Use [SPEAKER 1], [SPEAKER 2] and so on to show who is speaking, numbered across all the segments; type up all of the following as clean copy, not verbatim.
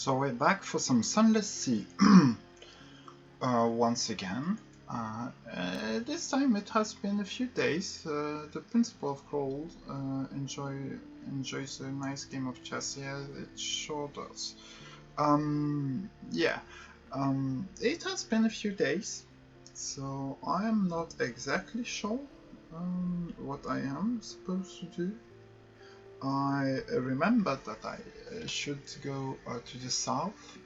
[SPEAKER 1] So we're back for some Sunless Sea once again. This time it has been a few days. The principal of Crawl enjoys a nice game of chess. Yeah, it sure does. It has been a few days, so I am not exactly sure what I am supposed to do. I remember that I should go to the south,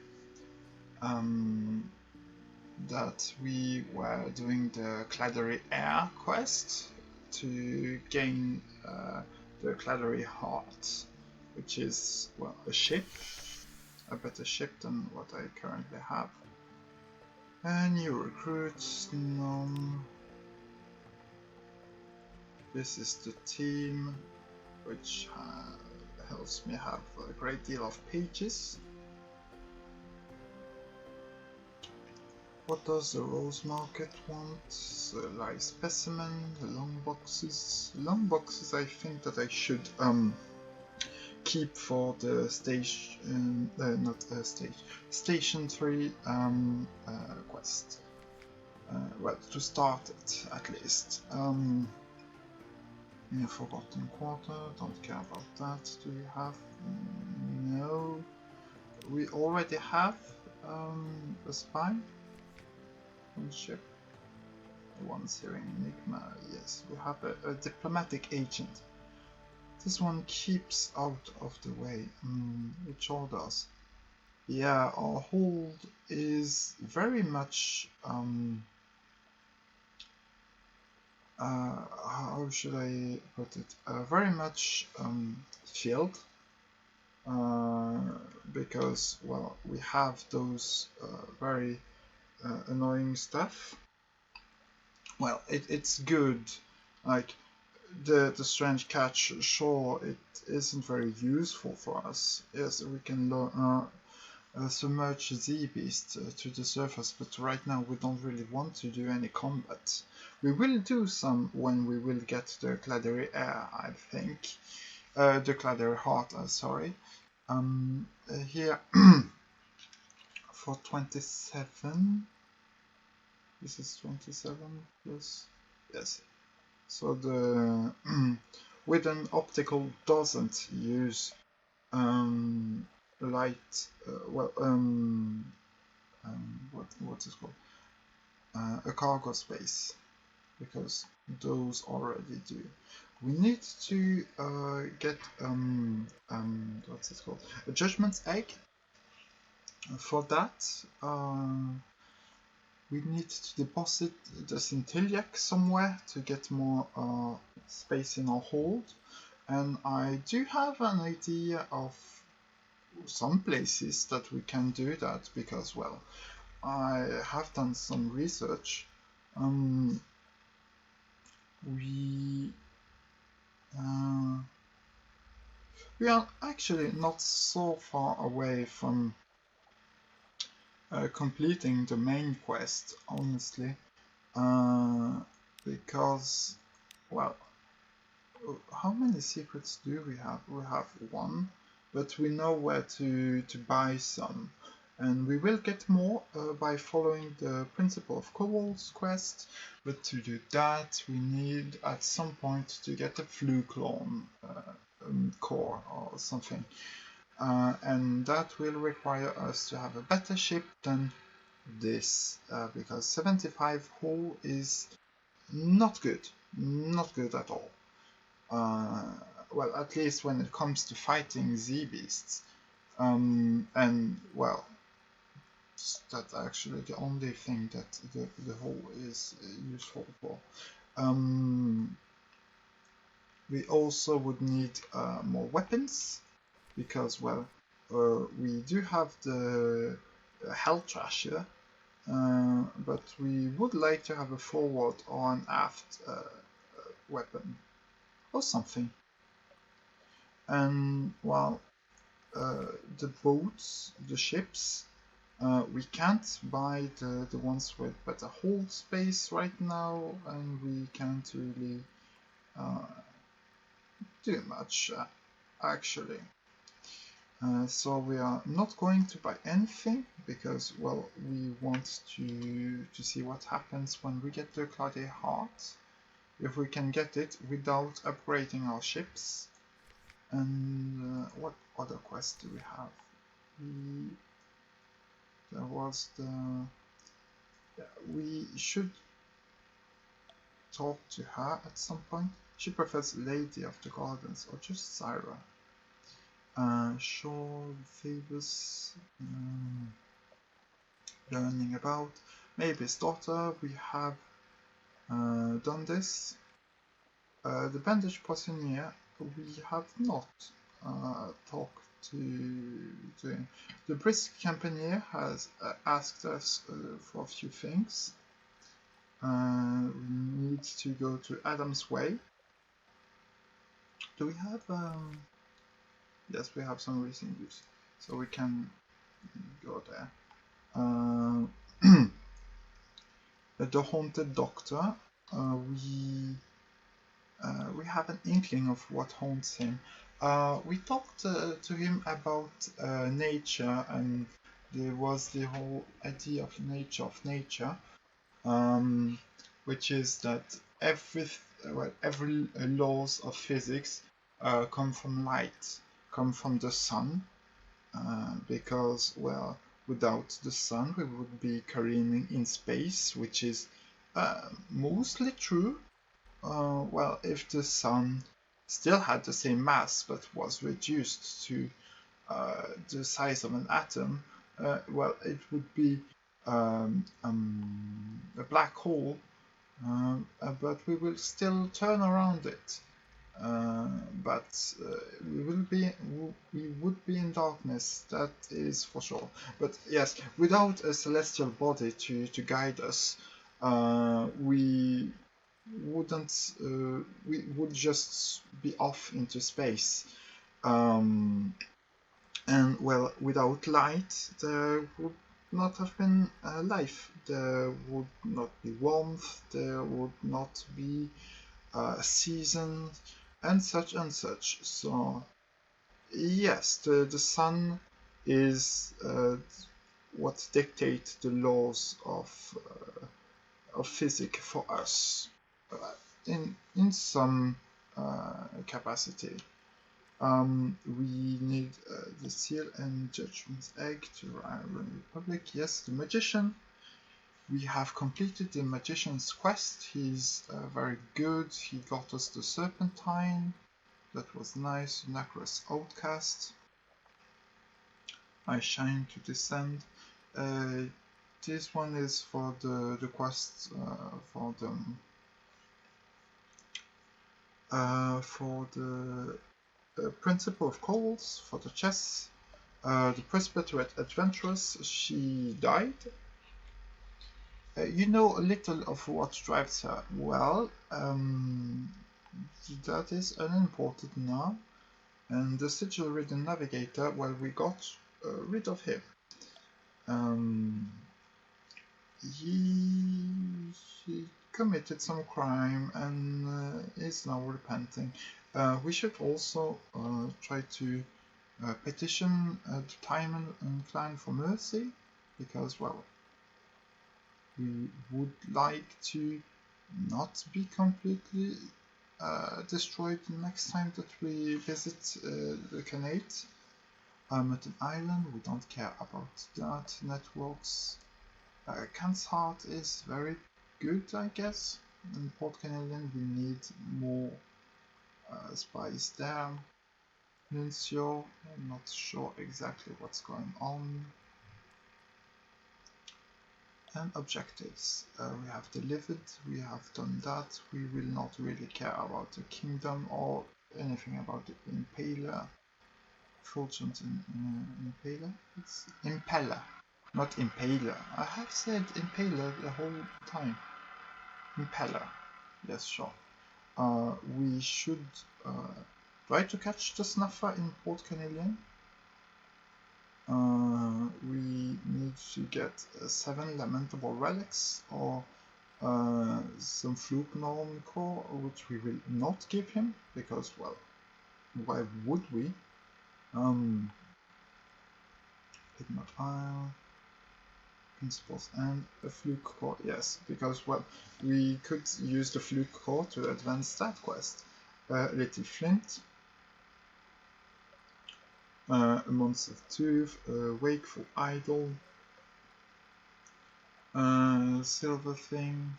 [SPEAKER 1] that we were doing the Claddery Air quest to gain the Claddery Heart, which is, well, a ship, a better ship than what I currently have. And new recruits, none. This is the team, which helps me have a great deal of pages. What does the Rose Market want? The live specimen, the long boxes. Long boxes I think that I should keep for the station, Station 3 quest. Well, to start it at least. Forgotten Quarter, don't care about that. Do we have? No. We already have a spy on ship. The ones here in Enigma, yes. We have a diplomatic agent. This one keeps out of the way. It sure does. Yeah, our hold is very much how should I put it? Very much filled, because, well, we have those very annoying stuff. Well, it's good. Like the strange catch, sure, it isn't very useful for us. Yes, we can submerge the beast to the surface, but right now we don't really want to do any combat. We will do some when we will get the Claddery Air, I think. The Claddery Heart, sorry. Here for 27. This is 27 plus. Yes. So the Wooden Optical doesn't use light. What is called a cargo space, because those already do. We need to get what's it called? A Judgment's Egg. For that, we need to deposit the Centilliac somewhere to get more space in our hold. And I do have an idea of some places that we can do that, because, well, I have done some research. We are actually not so far away from completing the main quest, honestly, because, well, how many secrets do we have? We have one, but we know where to buy some, and we will get more by following the principle of Cobalt's quest. But to do that, we need at some point to get a Flukelorn core or something. And that will require us to have a better ship than this, because 75 hull is not good at all. Well, at least when it comes to fighting Z-Beasts. And, well, that's actually the only thing that the hull is useful for. We also would need more weapons, because, well, we do have the Hell Trasher, but we would like to have a forward or an aft weapon or something. And, well, the boats, the ships, we can't buy the ones with better hold space right now, and we can't really do much, actually. So we are not going to buy anything because, well, we want to see what happens when we get the Cloudy Heart. If we can get it without upgrading our ships. And what other quest do we have? There was the... we should talk to her at some point. She prefers Lady of the Gardens or just Syra. Shore favors learning about Maybe's daughter. We have done this. The Bandage Poissonnier, we have not talked to him. The Brisk Campaigner has asked us for a few things. We need to go to Adam's Way. Do we have... yes, we have some recent use, so we can go there. The Haunted Doctor, we have an inkling of what haunts him. We talked to him about nature, and there was the whole idea of nature, which is that every laws of physics come from light, come from the sun, because, well, without the sun we would be careening in space, which is mostly true. Well, if the sun still had the same mass but was reduced to the size of an atom, well, it would be a black hole, but we will still turn around it. But we would be in darkness, that is for sure. But yes, without a celestial body to guide us, we would just be off into space. And, well, without light there would not have been life. There would not be warmth, there would not be seasons, and such and such. So yes, the sun is what dictates the laws of physics for us, in some capacity. We need the seal and judgment's egg to run Republic. Yes, the magician. We have completed the magician's quest. He's very good. He got us the serpentine. That was nice. Nacrous outcast. I shine to descend. This one is for the quest for the Principle of Coals, for the chess. The Presbyterian Adventuress, she died. You know a little of what drives her. Well, that is unimportant now. And the Sigil-ridden Navigator, well, we got rid of him. He committed some crime and is now repenting. We should also try to petition the Timon and Clan for mercy, because, well, we would like to not be completely destroyed the next time that we visit the Khanate. Mutant Island, we don't care about that. Networks. Khan's Heart is very good, I guess. In Port Canadian, we need more spies there. Nuncio, I'm not sure exactly what's going on. And objectives. We have delivered, we have done that. We will not really care about the kingdom or anything about the Impaler. Fulgent Impaler? It's Impeller, not Impaler. I have said Impaler the whole time. Impeller. Yes, sure. We should try to catch the Snuffer in Port Canadian. We need to get 7 Lamentable Relics or some Fluke Norm Core, which we will not give him, because, well, why would we? Not Isle. Principles and a fluke core, yes, because well, we could use the fluke core to advance that quest. Little Flint, a Monster Tooth, a Wakeful Idol, Silver Thing.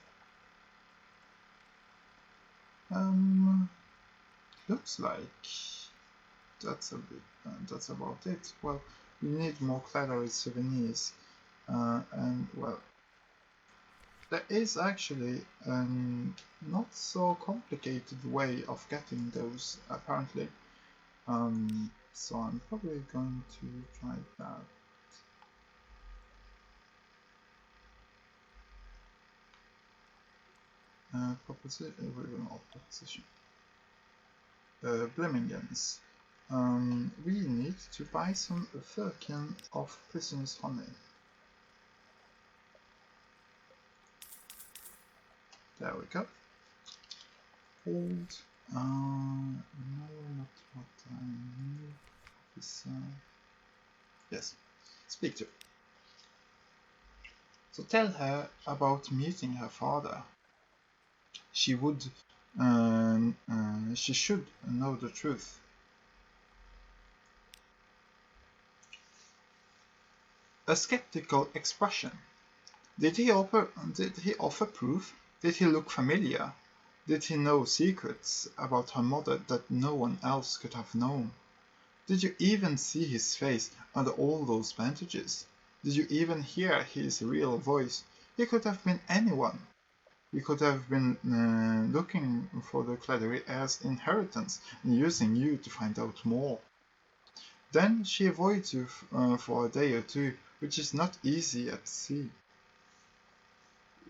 [SPEAKER 1] Looks like that's a bit. That's about it. Well, we need more Cladoris souvenirs, and well, there is actually a not so complicated way of getting those, apparently. So I'm probably going to try that. Proposition. Proposition. Blimmingens. We need to buy some firkin of prisoners' honey. There we go. Hold. No, not what I need. This, yes. Speak to her. So tell her about meeting her father. She would. She should know the truth. A skeptical expression. Did he offer proof? Did he look familiar? Did he know secrets about her mother that no one else could have known? Did you even see his face under all those bandages? Did you even hear his real voice? He could have been anyone. He could have been looking for the Cladory heir's inheritance and using you to find out more. Then she avoids you for a day or two, which is not easy at sea.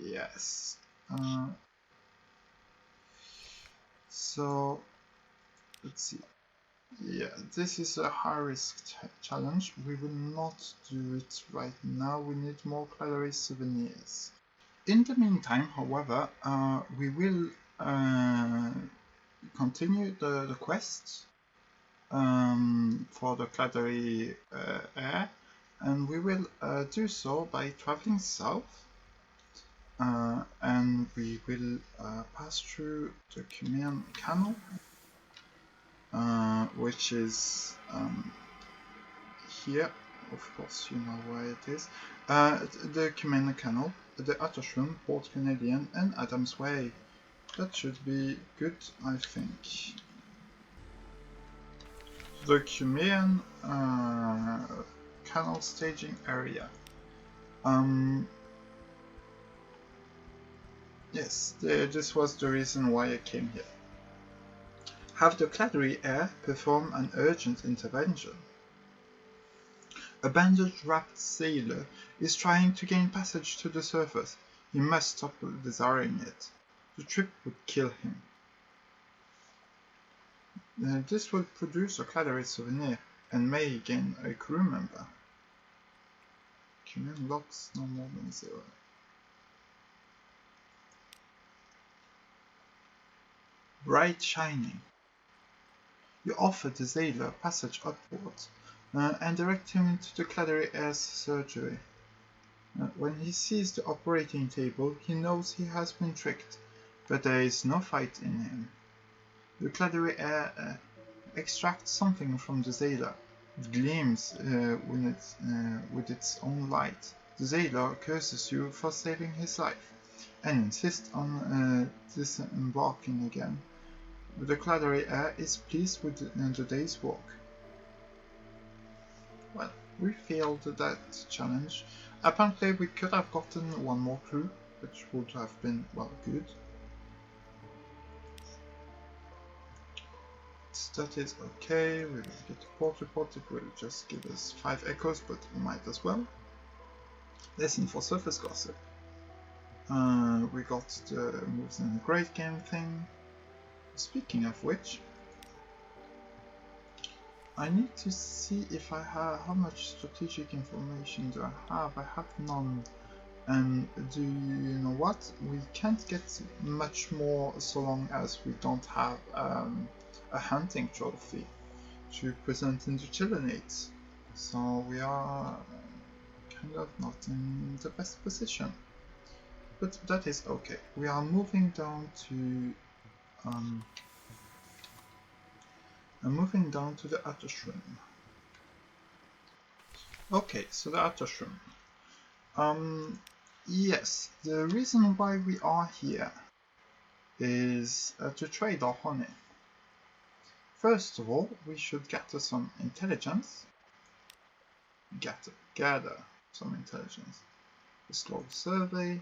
[SPEAKER 1] Yes. So, let's see. Yeah, this is a high-risk challenge. We will not do it right now. We need more Cladory souvenirs. In the meantime, however, we will continue the quest for the Cladory heir, and we will do so by traveling south. And we will pass through the Cumean Canal, which is here. Of course, you know where it is. The Cumean Canal, the Attershrum, Port Canadian, and Adams Way. That should be good, I think. The Cumean Canal staging area. Yes, this was the reason why I came here. Have the Cladory heir perform an urgent intervention. A bandage-wrapped sailor is trying to gain passage to the surface. He must stop desiring it. The trip would kill him. This will produce a Cladory souvenir and may gain a crew member. Cumean locks no more than 0. Bright shining. You offer the sailor passage upwards and direct him into the Cladory heir's surgery. When he sees the operating table, he knows he has been tricked, but there is no fight in him. The Cladory heir extracts something from the sailor. It gleams with its own light. The sailor curses you for saving his life and insists on disembarking again. The Cladory heir is pleased with the day's work. Well, we failed that challenge. Apparently we could have gotten one more crew, which would have been, well, good. That is okay. We will get a port report. It will just give us 5 echoes, but we might as well. Listen for surface gossip. We got the moves in the great game thing. Speaking of which, I need to see if I have how much strategic information do I have. I have none. And do you know what? We can't get much more so long as we don't have a hunting trophy to present in the Chillinates. So we are are not in the best position. But that is okay. We are moving down to the Atashroom. Okay, so the Atashroom. Yes, the reason why we are here is to trade our honey. First of all, we should gather some intelligence. Gather some intelligence. Explore the survey.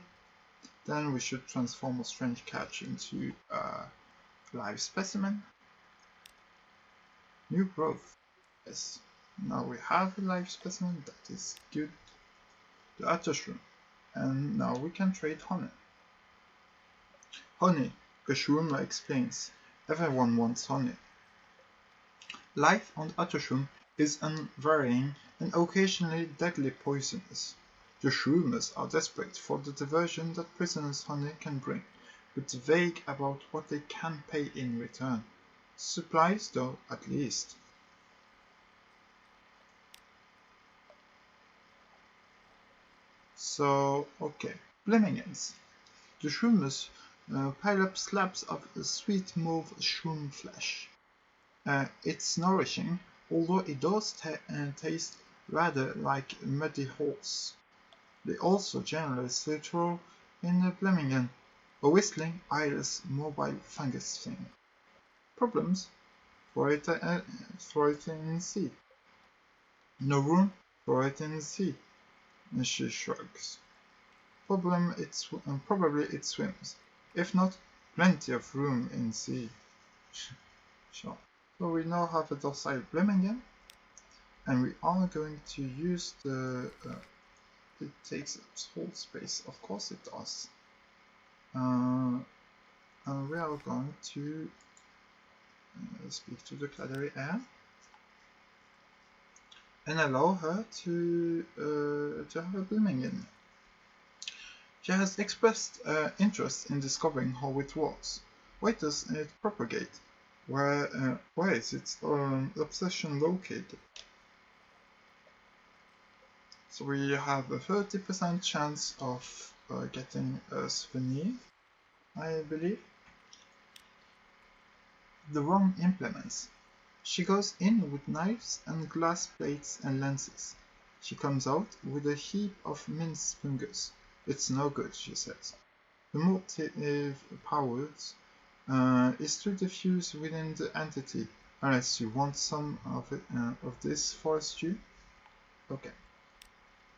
[SPEAKER 1] Then we should transform a strange catch into a live specimen. New growth. Yes. Now we have a live specimen, that is good. The Atashroom. And now we can trade honey. Honey, Gashurma explains. Everyone wants honey. Life on Atashroom is unvarying and occasionally deadly poisonous. The Shroomers are desperate for the diversion that prisoners' honey can bring, but vague about what they can pay in return. Supplies, though, at least. So, okay. Blemmingans. The Shroomers pile up slabs of sweet mauve shroom flesh. It's nourishing, although it does taste rather like muddy horse. They also generously throw in a Blemmingen, a whistling, eyeless, mobile fungus thing. Problems? Throw it in the sea. No room? Throw it in the sea. And she shrugs. Probably it swims. If not, plenty of room in sea. Sure. So we now have a docile Blemmingen, and we are going to use the... it takes up whole space, of course it does. And we are going to speak to the Claddery Air and allow her to have a Blemmingen. She has expressed interest in discovering how it works. Why does it propagate? Where is its obsession located? So we have a 30% chance of getting a souvenir, I believe. The wrong implements. She goes in with knives and glass plates and lenses. She comes out with a heap of minced fungus. It's no good, she says. The motive powers is to diffuse within the entity, unless you want some of this for a stew. Okay.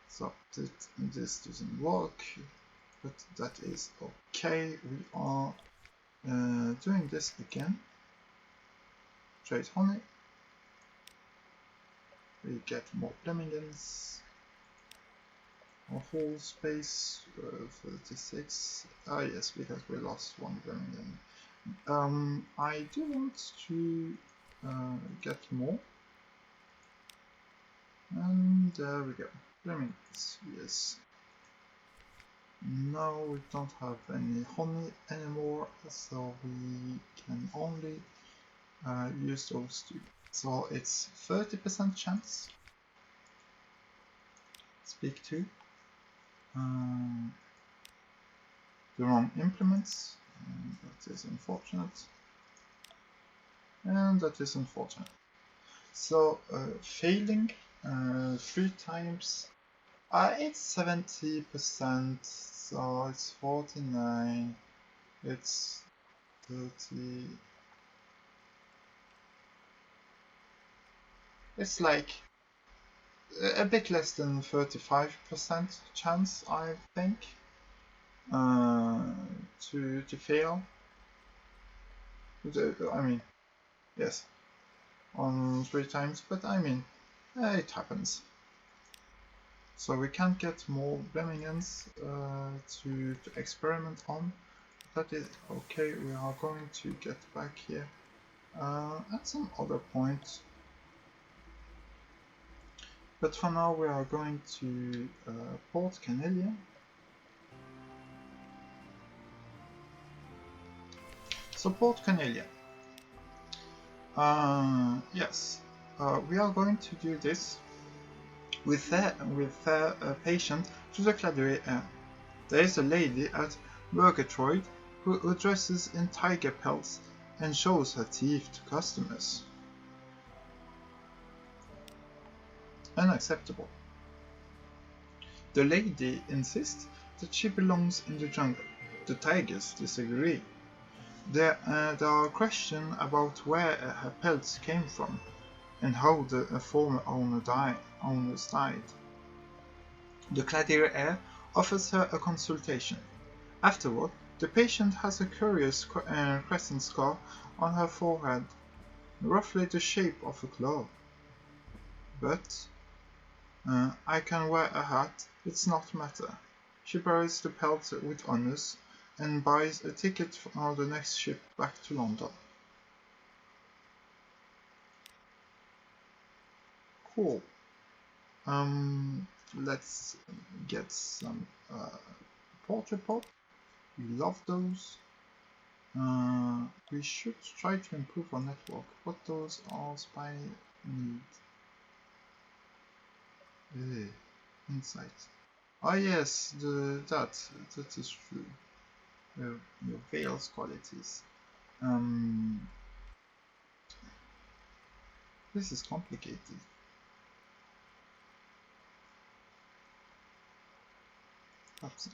[SPEAKER 1] So this doesn't work, but that is okay. We are doing this again. Trade honey. We get more Blemmingans. A whole space 36. Ah yes, because we lost one Blemmingen. I do want to get more. And there we go. Blemmings, yes. Now we don't have any honey anymore, so we can only use those two. So it's 30% chance. Speak to. The wrong implements. That is unfortunate. And that is unfortunate. So failing 3 times. It's 70%, so it's 49. It's 30. It's like a bit less than 35% chance, I think, to fail. I mean, yes, on 3 times, but I mean, it happens. So we can't get more Blemmingans to experiment on. That is okay. We are going to get back here at some other point. But for now we are going to Port Canelia. So Port Canelia. Yes, we are going to do this with their patient to the Cladoe Air. There is a lady at Murgatroyd who dresses in tiger pelts and shows her teeth to customers. Unacceptable. The lady insists that she belongs in the jungle. The tigers disagree. There are questions about where her pelts came from and how the former owners died. The Cladoe Air offers her a consultation. Afterward, the patient has a curious crescent scar on her forehead, roughly the shape of a claw. But I can wear a hat, it's not matter. She buries the pelt with honors and buys a ticket for the next ship back to London. Cool. Let's get some portrait pop. We love those. We should try to improve our network. What those all spy need? Insight. Ah yes, that is true. Your veil's qualities. This is complicated. Oops.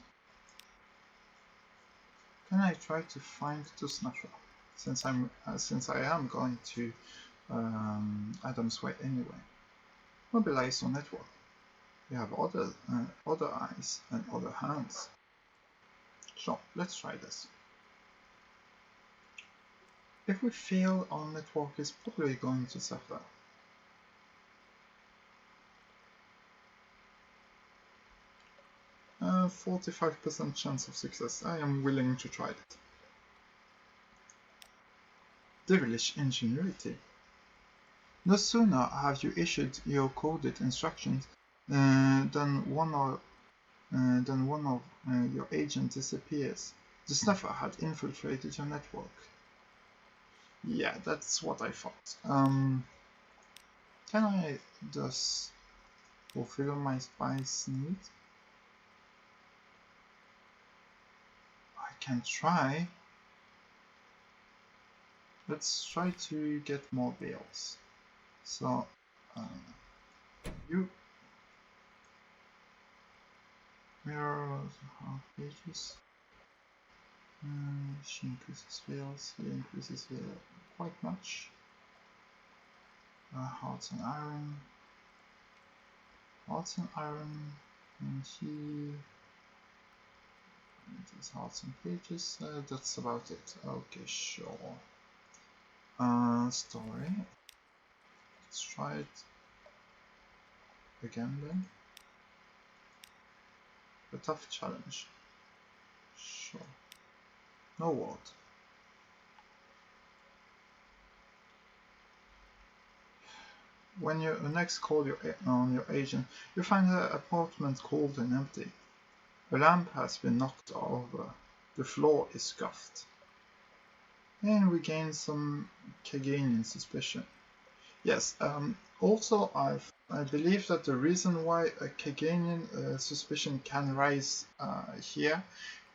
[SPEAKER 1] Can I try to find the snuffer? Since I am going to Adam's Way anyway. Mobilize your network. We have other eyes and other hands. So let's try this. If we fail, our network is probably going to suffer. A 45% chance of success. I am willing to try it. Devilish ingenuity. No sooner have you issued your coded instructions than one of your agents disappears. The snuffer had infiltrated your network. Yeah, that's what I thought. Can I thus fulfill my spy's need? I can try. Let's try to get more veils. So, you mirrors half pages. She increases veils, he increases veil quite much. Hearts and iron, and he does hearts and pages. That's about it. Okay, sure. Story. Let's try it again then. A tough challenge. Sure. No word. When you next call on your agent, you find her apartment cold and empty. A lamp has been knocked over. The floor is scuffed. And we gain some Kaganian suspicion. Yes, also I believe that the reason why a Kaganian suspicion can rise here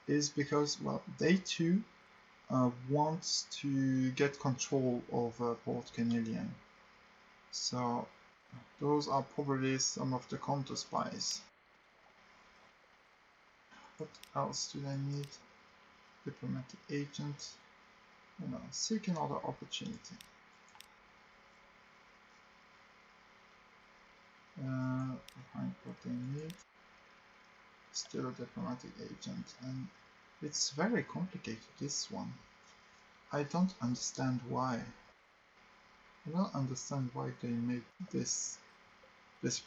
[SPEAKER 1] is because, well, they too want to get control over Port Canelian. So those are probably some of the counter spies. What else do they need? Diplomatic agent. You know, seek another opportunity. Find what they need. Still a diplomatic agent, and it's very complicated, this one. I don't understand why. I don't understand why they made this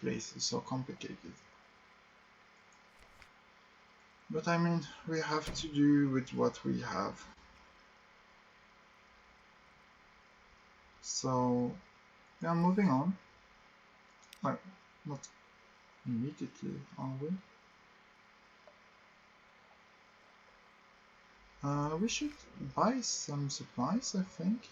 [SPEAKER 1] place so complicated. But I mean, we have to do with what we have. So, yeah, moving on. Well, not immediately, are we? We should buy some supplies, I think.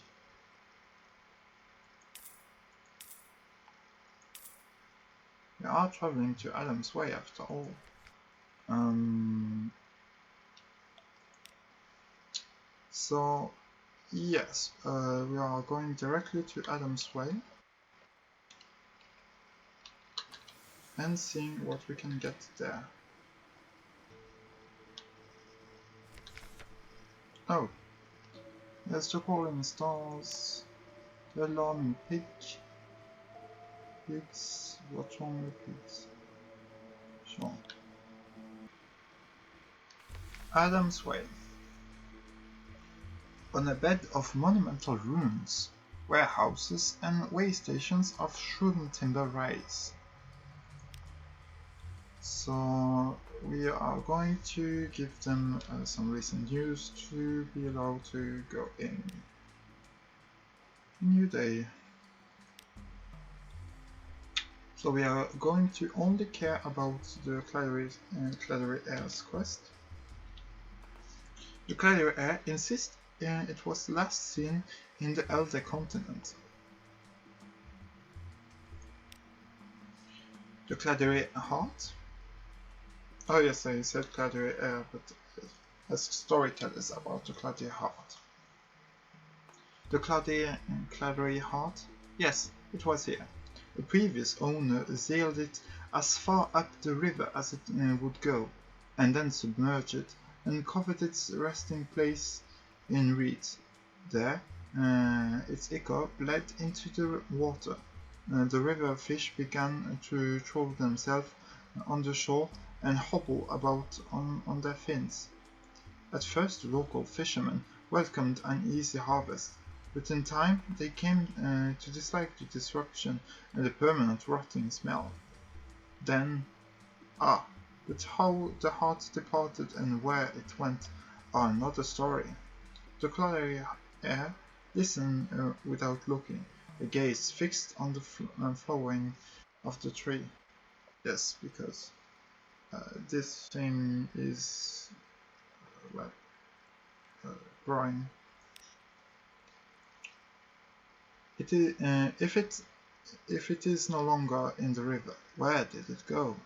[SPEAKER 1] are traveling to Adam's Way after all. So yes, we are going directly to Adam's Way and seeing what we can get there. Oh, there's the crawling stars, the alarming pigs. What's wrong with pigs? Sure. Adam's Way. On a bed of monumental ruins, warehouses and way stations of shrunken timber rise. So we are going to give them some recent news to be allowed to go in. New day. So we are going to only care about the Clary Air's quest. The Clary Air insists it was last seen in the Elder Continent. The Clary Heart. Oh yes, I said Clary Air, but as storytellers about the Clary Heart. The Clary Heart? Yes, it was here. The previous owner sailed it as far up the river as it would go, and then submerged it and covered its resting place in reeds. There, its ichor bled into the water. The river fish began to throw themselves on the shore and hobble about on their fins. At first the local fishermen welcomed an easy harvest, but in time they came to dislike the disruption and the permanent rotting smell. Then, but how the heart departed and where it went are another story. The Clary Air listened without looking, a gaze fixed on the flowering of the tree. Yes, because this thing is growing. If it is no longer in the river, where did it go?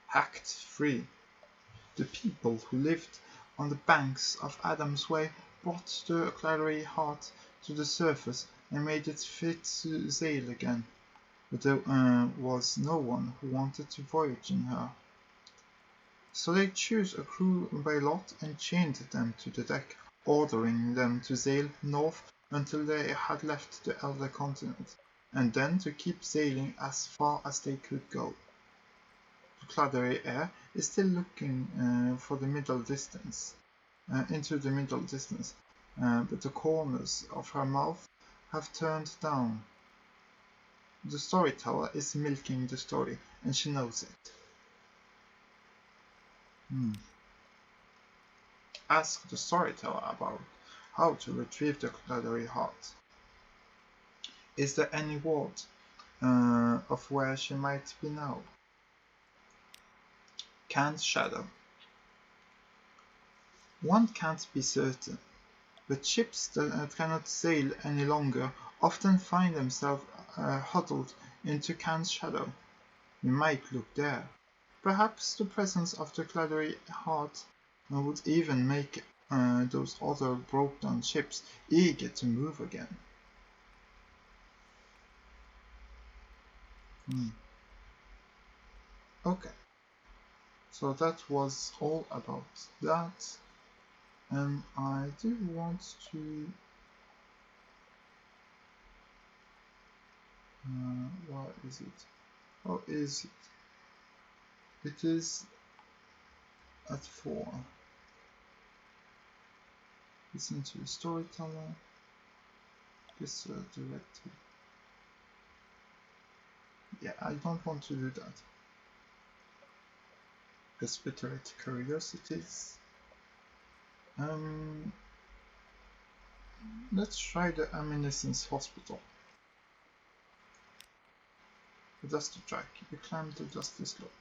[SPEAKER 1] Hacked free. The people who lived on the banks of Adam's Way brought the Clary Heart to the surface and made it fit to sail again, but there was no one who wanted to voyage in her. So they chose a crew by lot and chained them to the deck, ordering them to sail north until they had left the Elder Continent, and then to keep sailing as far as they could go. The Clary Air is still looking for the middle distance, into the middle distance, but the corners of her mouth have turned down. The storyteller is milking the story, and she knows it. Ask the storyteller about how to retrieve the Clary Heart. Is there any word of where she might be now? Can't shadow. One can't be certain, but ships that cannot sail any longer often find themselves huddled into Can's shadow. We might look there. Perhaps the presence of the Clary Heart would even make those other broke-down ships eager to move again. Okay, so that was all about that, and I do want to where is it? Oh, is it? It is at 4. Listen to a storyteller. This directive. Yeah, I don't want to do that. Respirate curiosities. Let's try the Aminescence Hospital. The dusty track. You climb the dusty slope.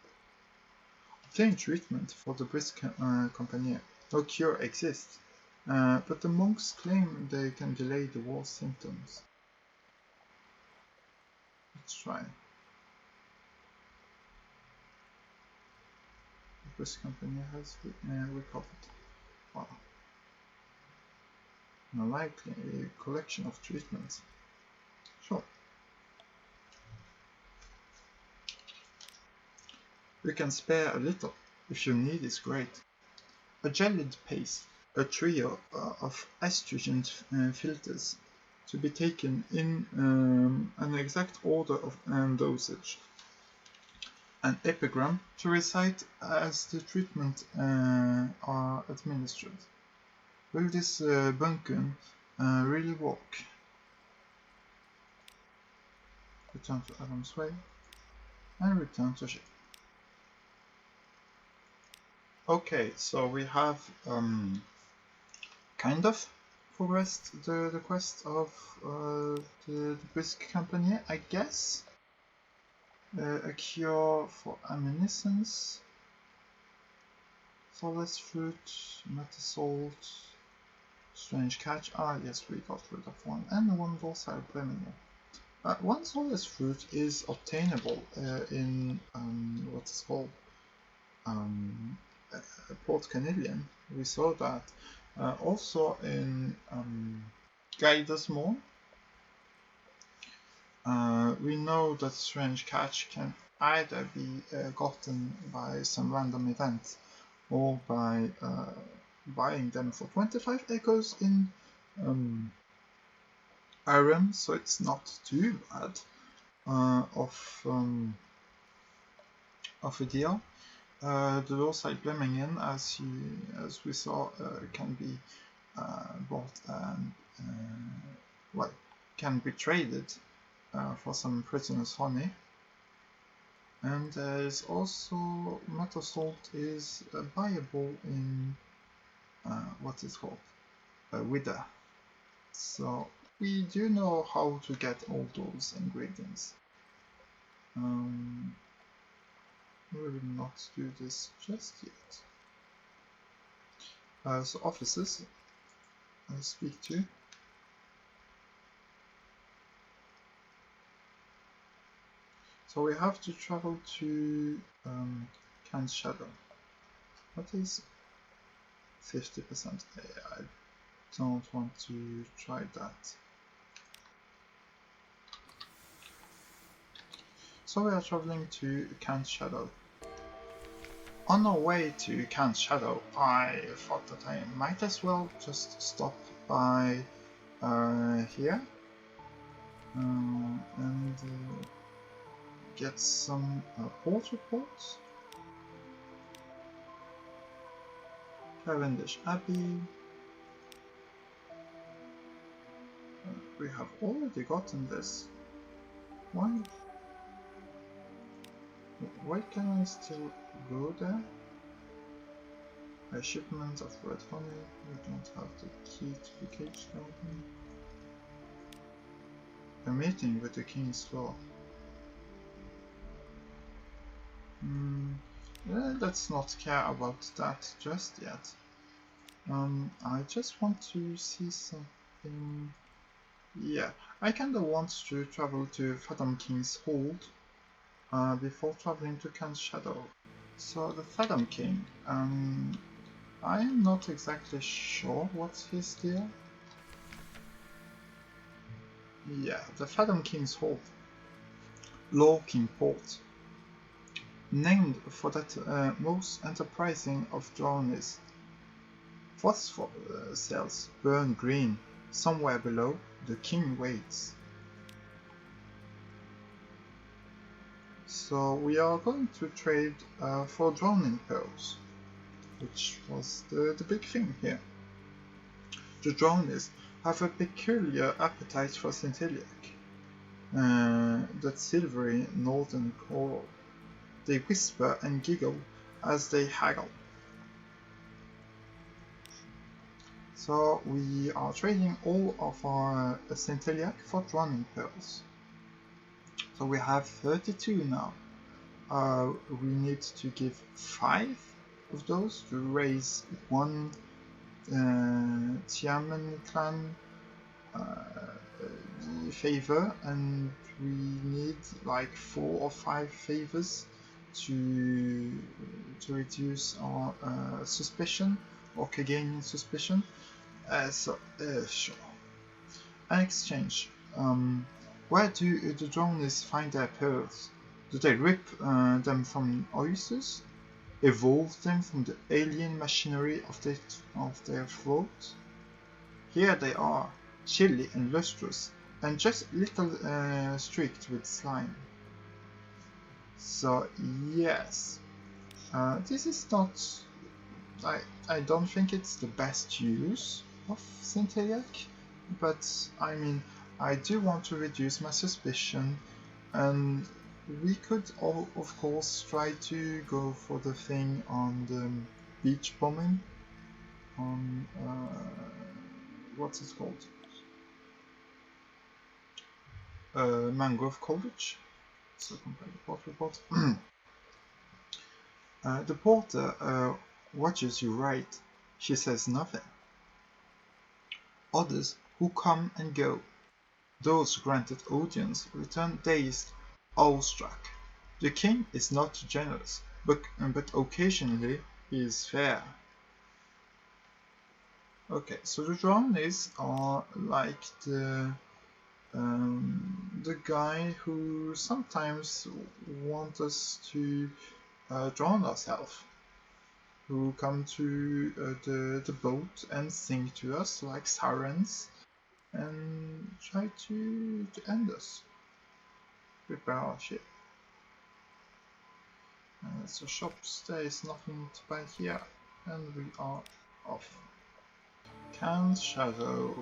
[SPEAKER 1] Obtain treatment for the brisk companion. No cure exists, but the monks claim they can delay the worst symptoms. Let's try. The Brisk Company has recovered. Wow. Likely a collection of treatments. Sure. You can spare a little if your need is great. A gelid paste, a trio of estrogen filters to be taken in an exact order of dosage. An epigram to recite as the treatment are administered. Will this bunkum really work? Return to Adam's Way and return to ship. Okay, so we have kind of progressed the quest of the Brisk Company, I guess. A cure for ammunitions, soulless fruit, metasalt, strange catch. Ah, yes, we got rid of one, and one docile criminal. One soulless fruit is obtainable in what is called Port Canadian. We saw that also in Guiders Mall. We know that strange catch can either be gotten by some random event or by buying them for 25 echoes in Iron, so it's not too bad of a deal. The Lowside Blemmingen, as we saw, can be bought and well, can be traded for some prisoner's honey. And there is also metasalt is buyable in what is called Wither. So we do know how to get all those ingredients. We will not do this just yet. So officers, I speak to. So we have to travel to Can's Shadow. What is 50%? I don't want to try that. So we are traveling to Can's Shadow. On our way to Can's Shadow, I thought that I might as well just stop by here and get some port reports. Cavendish Abbey. We have already gotten this. Why can I still go there? A shipment of red honey. We don't have the key to the cage garden. A meeting with the king's law. Let's not care about that just yet. I just want to see something. Yeah, I kinda want to travel to Fathom King's Hold before traveling to Can's Shadow. So the Fathom King, I am not exactly sure what's his deal. Yeah, the Fathom King's Hold. Law King Port. Named for that most enterprising of drownies. Phosphor cells burn green. Somewhere below, the king waits. So we are going to trade for drowning pearls, which was the big thing here. The drownies have a peculiar appetite for centelliac, that silvery northern coral. They whisper and giggle as they haggle. So we are trading all of our centelliac for drowning pearls. So we have 32 now. We need to give 5 of those to raise one Tiamen clan favor and we need like 4 or 5 favors to reduce our suspicion or gaining suspicion. Sure. An exchange. Where do the drones find their pearls? Do they rip them from oysters? Evolve them from the alien machinery of their throat? Here they are, chilly and lustrous, and just a little streaked with slime. So yes, this is not. I don't think it's the best use of Centelliac, but I mean, I do want to reduce my suspicion, and we could all, of course, try to go for the thing on the beach bombing on what's it called? Mangrove College. So compare the port report. The porter watches you write. She says nothing. Others who come and go. Those granted audience return dazed, awestruck. The king is not generous, but occasionally he is fair. Okay, so the drones are like the guy who sometimes want us to drown ourselves, who come to the boat and sing to us like sirens and try to end us. Prepare our ship. So shops, there is nothing to buy here, and we are off. Can's Shadow.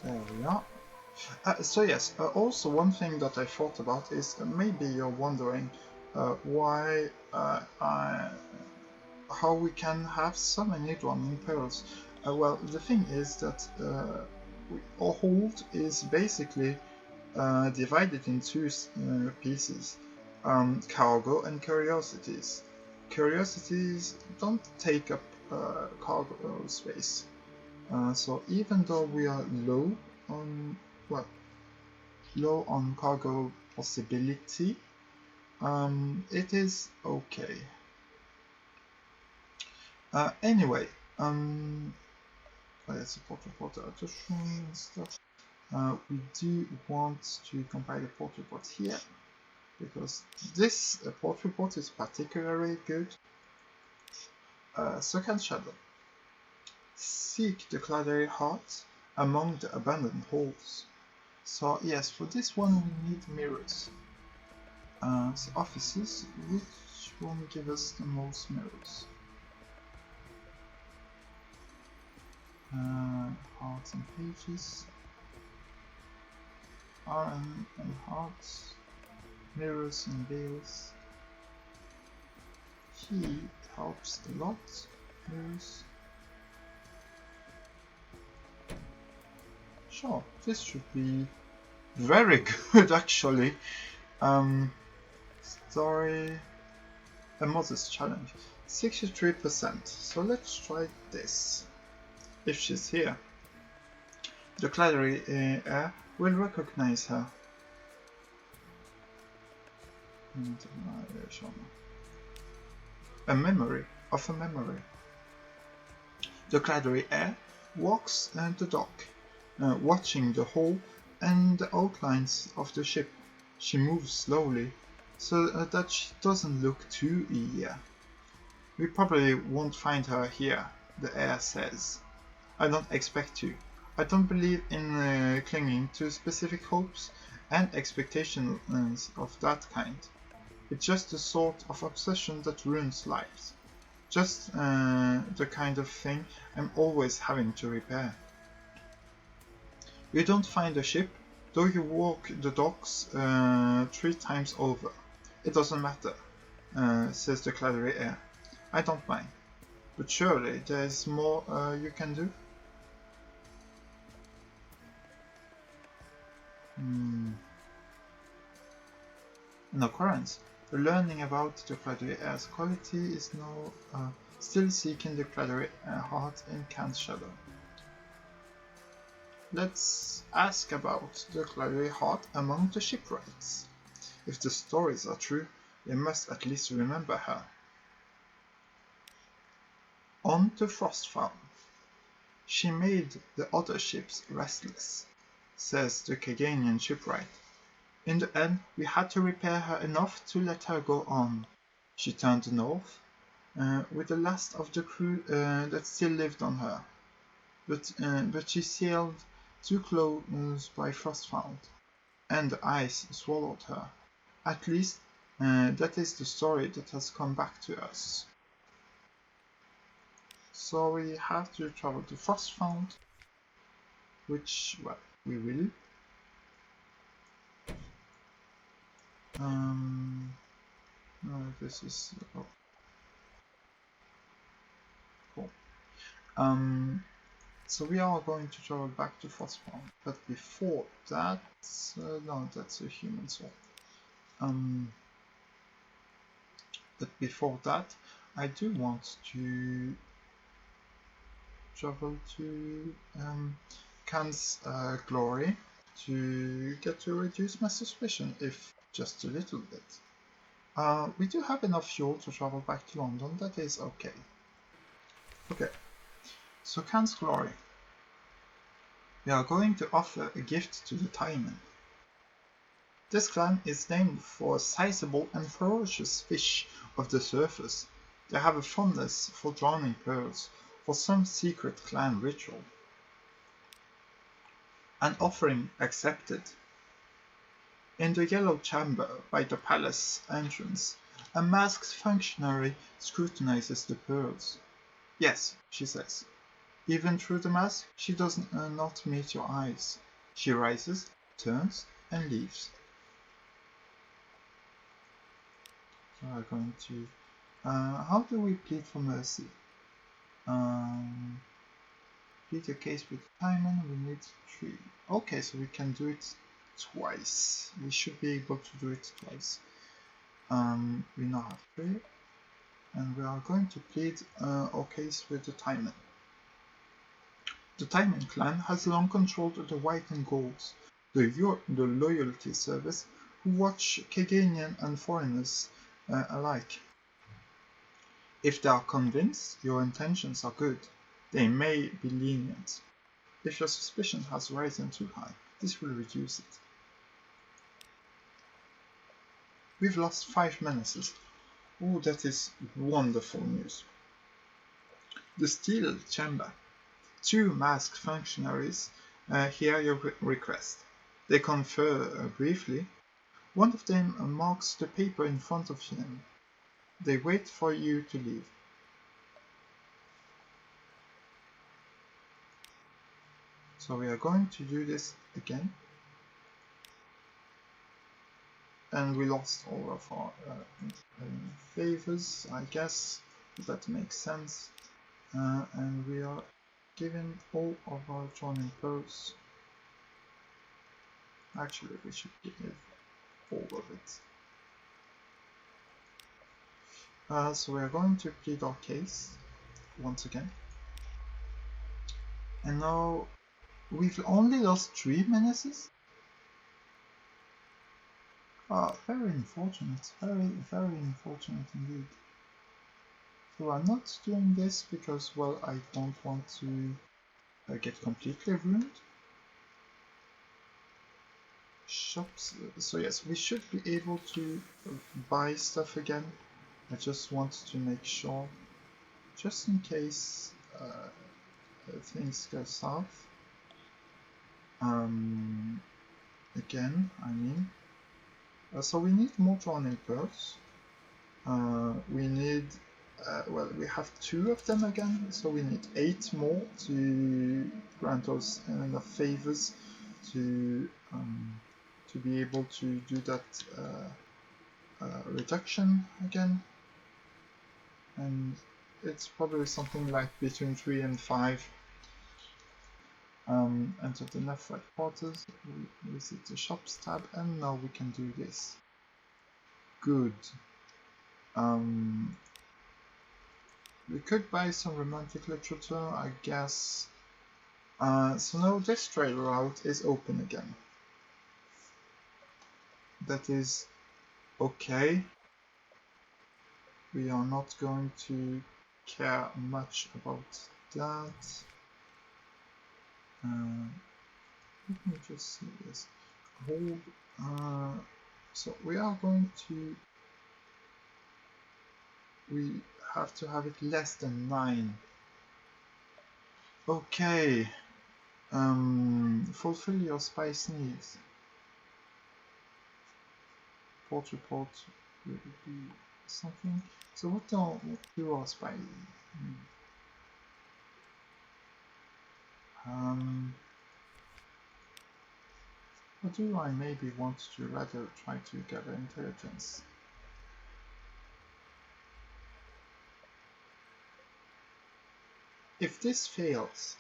[SPEAKER 1] There we are. So yes, also one thing that I thought about is maybe you're wondering why how we can have so many drowning pearls. Well, the thing is that our hold is basically divided in two pieces, cargo and curiosities. Curiosities don't take up cargo space. So even though we are low on cargo possibility, it is okay. Anyway, let's support report addition and stuff. We do want to compile the port report here because this port report is particularly good. Second shadow. Seek the Cladary heart among the abandoned halls. So yes, for this one we need mirrors. So offices, which one give us the most mirrors? Hearts and pages. RM and hearts. Mirrors and veils. He helps a lot. Mirrors. Sure, this should be very good actually. Story, a Moses challenge, 63%. So let's try this. If she's here, the Cladary air will recognize her. A memory of a memory. The Cladary air walks the dock, watching the hull and the outlines of the ship. She moves slowly, so that she doesn't look too eager. We probably won't find her here, the air says. I don't expect to. I don't believe in clinging to specific hopes and expectations of that kind. It's just the sort of obsession that ruins lives. Just the kind of thing I'm always having to repair. You don't find a ship, though you walk the docks 3 times over. It doesn't matter, says the Cladary air. I don't mind. But surely there's more you can do? An occurrence. The learning about the Cladary air's quality is now still seeking the Cladary heart in Can's shadow. let's ask about the Clary Heart among the shipwrights. If the stories are true, they must at least remember her. On to Frostfound. She made the other ships restless, says the Caganian shipwright. In the end, we had to repair her enough to let her go on. She turned north, with the last of the crew that still lived on her. But she sailed too close by Frostfound, and the ice swallowed her. At least, that is the story that has come back to us. So we have to travel to Frostfound, which, well, we will. No, this is oh, cool. So we are going to travel back to Frostbound, but before that, no, that's a human soul. But before that, I do want to travel to Khan's glory to get to reduce my suspicion, if just a little bit. We do have enough fuel to travel back to London, that is okay. Okay, so Khan's glory. We are going to offer a gift to the Taimen. This clan is named for a sizable and ferocious fish of the surface. They have a fondness for drowning pearls, for some secret clan ritual. An offering accepted. In the yellow chamber by the palace entrance, a masked functionary scrutinizes the pearls. Yes, she says. Even through the mask, she does not meet your eyes. She rises, turns, and leaves. So we're going to... how do we plead for mercy? Plead a case with Timon, we need 3. Okay, so we can do it twice. We should be able to do it twice. We now have 3. And we are going to plead our case with the Timon. The Taimen clan has long controlled the white and golds, the loyalty service, who watch Caganian and foreigners alike. If they are convinced your intentions are good, they may be lenient. If your suspicion has risen too high, this will reduce it. We've lost 5 menaces. Oh, that is wonderful news. The steel chamber. 2 masked functionaries hear your request. They confer briefly. One of them marks the paper in front of him. They wait for you to leave. So we are going to do this again. And we lost all of our favors, I guess. That makes sense. And we are given all of our joining pearls. Actually, we should give all of it. So we are going to plead our case once again. And now we've only lost 3 menaces? Very unfortunate. Very, very unfortunate indeed. So I'm not doing this because, well, I don't want to get completely ruined. Shops. So yes, we should be able to buy stuff again. I just want to make sure, just in case things go south. Again, I mean. So we need more drowning pearls. We need, well, we have 2 of them again, so we need 8 more to grant us enough favors to be able to do that reduction again. And it's probably something like between 3 and 5. Enter the Nephrite quarters, we visit the shops tab, and now we can do this. Good. We could buy some romantic literature, I guess. So now this trail route is open again. That is okay. We are not going to care much about that. Let me just see this. Hold. So we are going to. We have to have it less than 9. Okay. Fulfill your spice needs. Port report will be something. So what do our spice need? Or do I maybe want to rather try to gather intelligence? If this fails,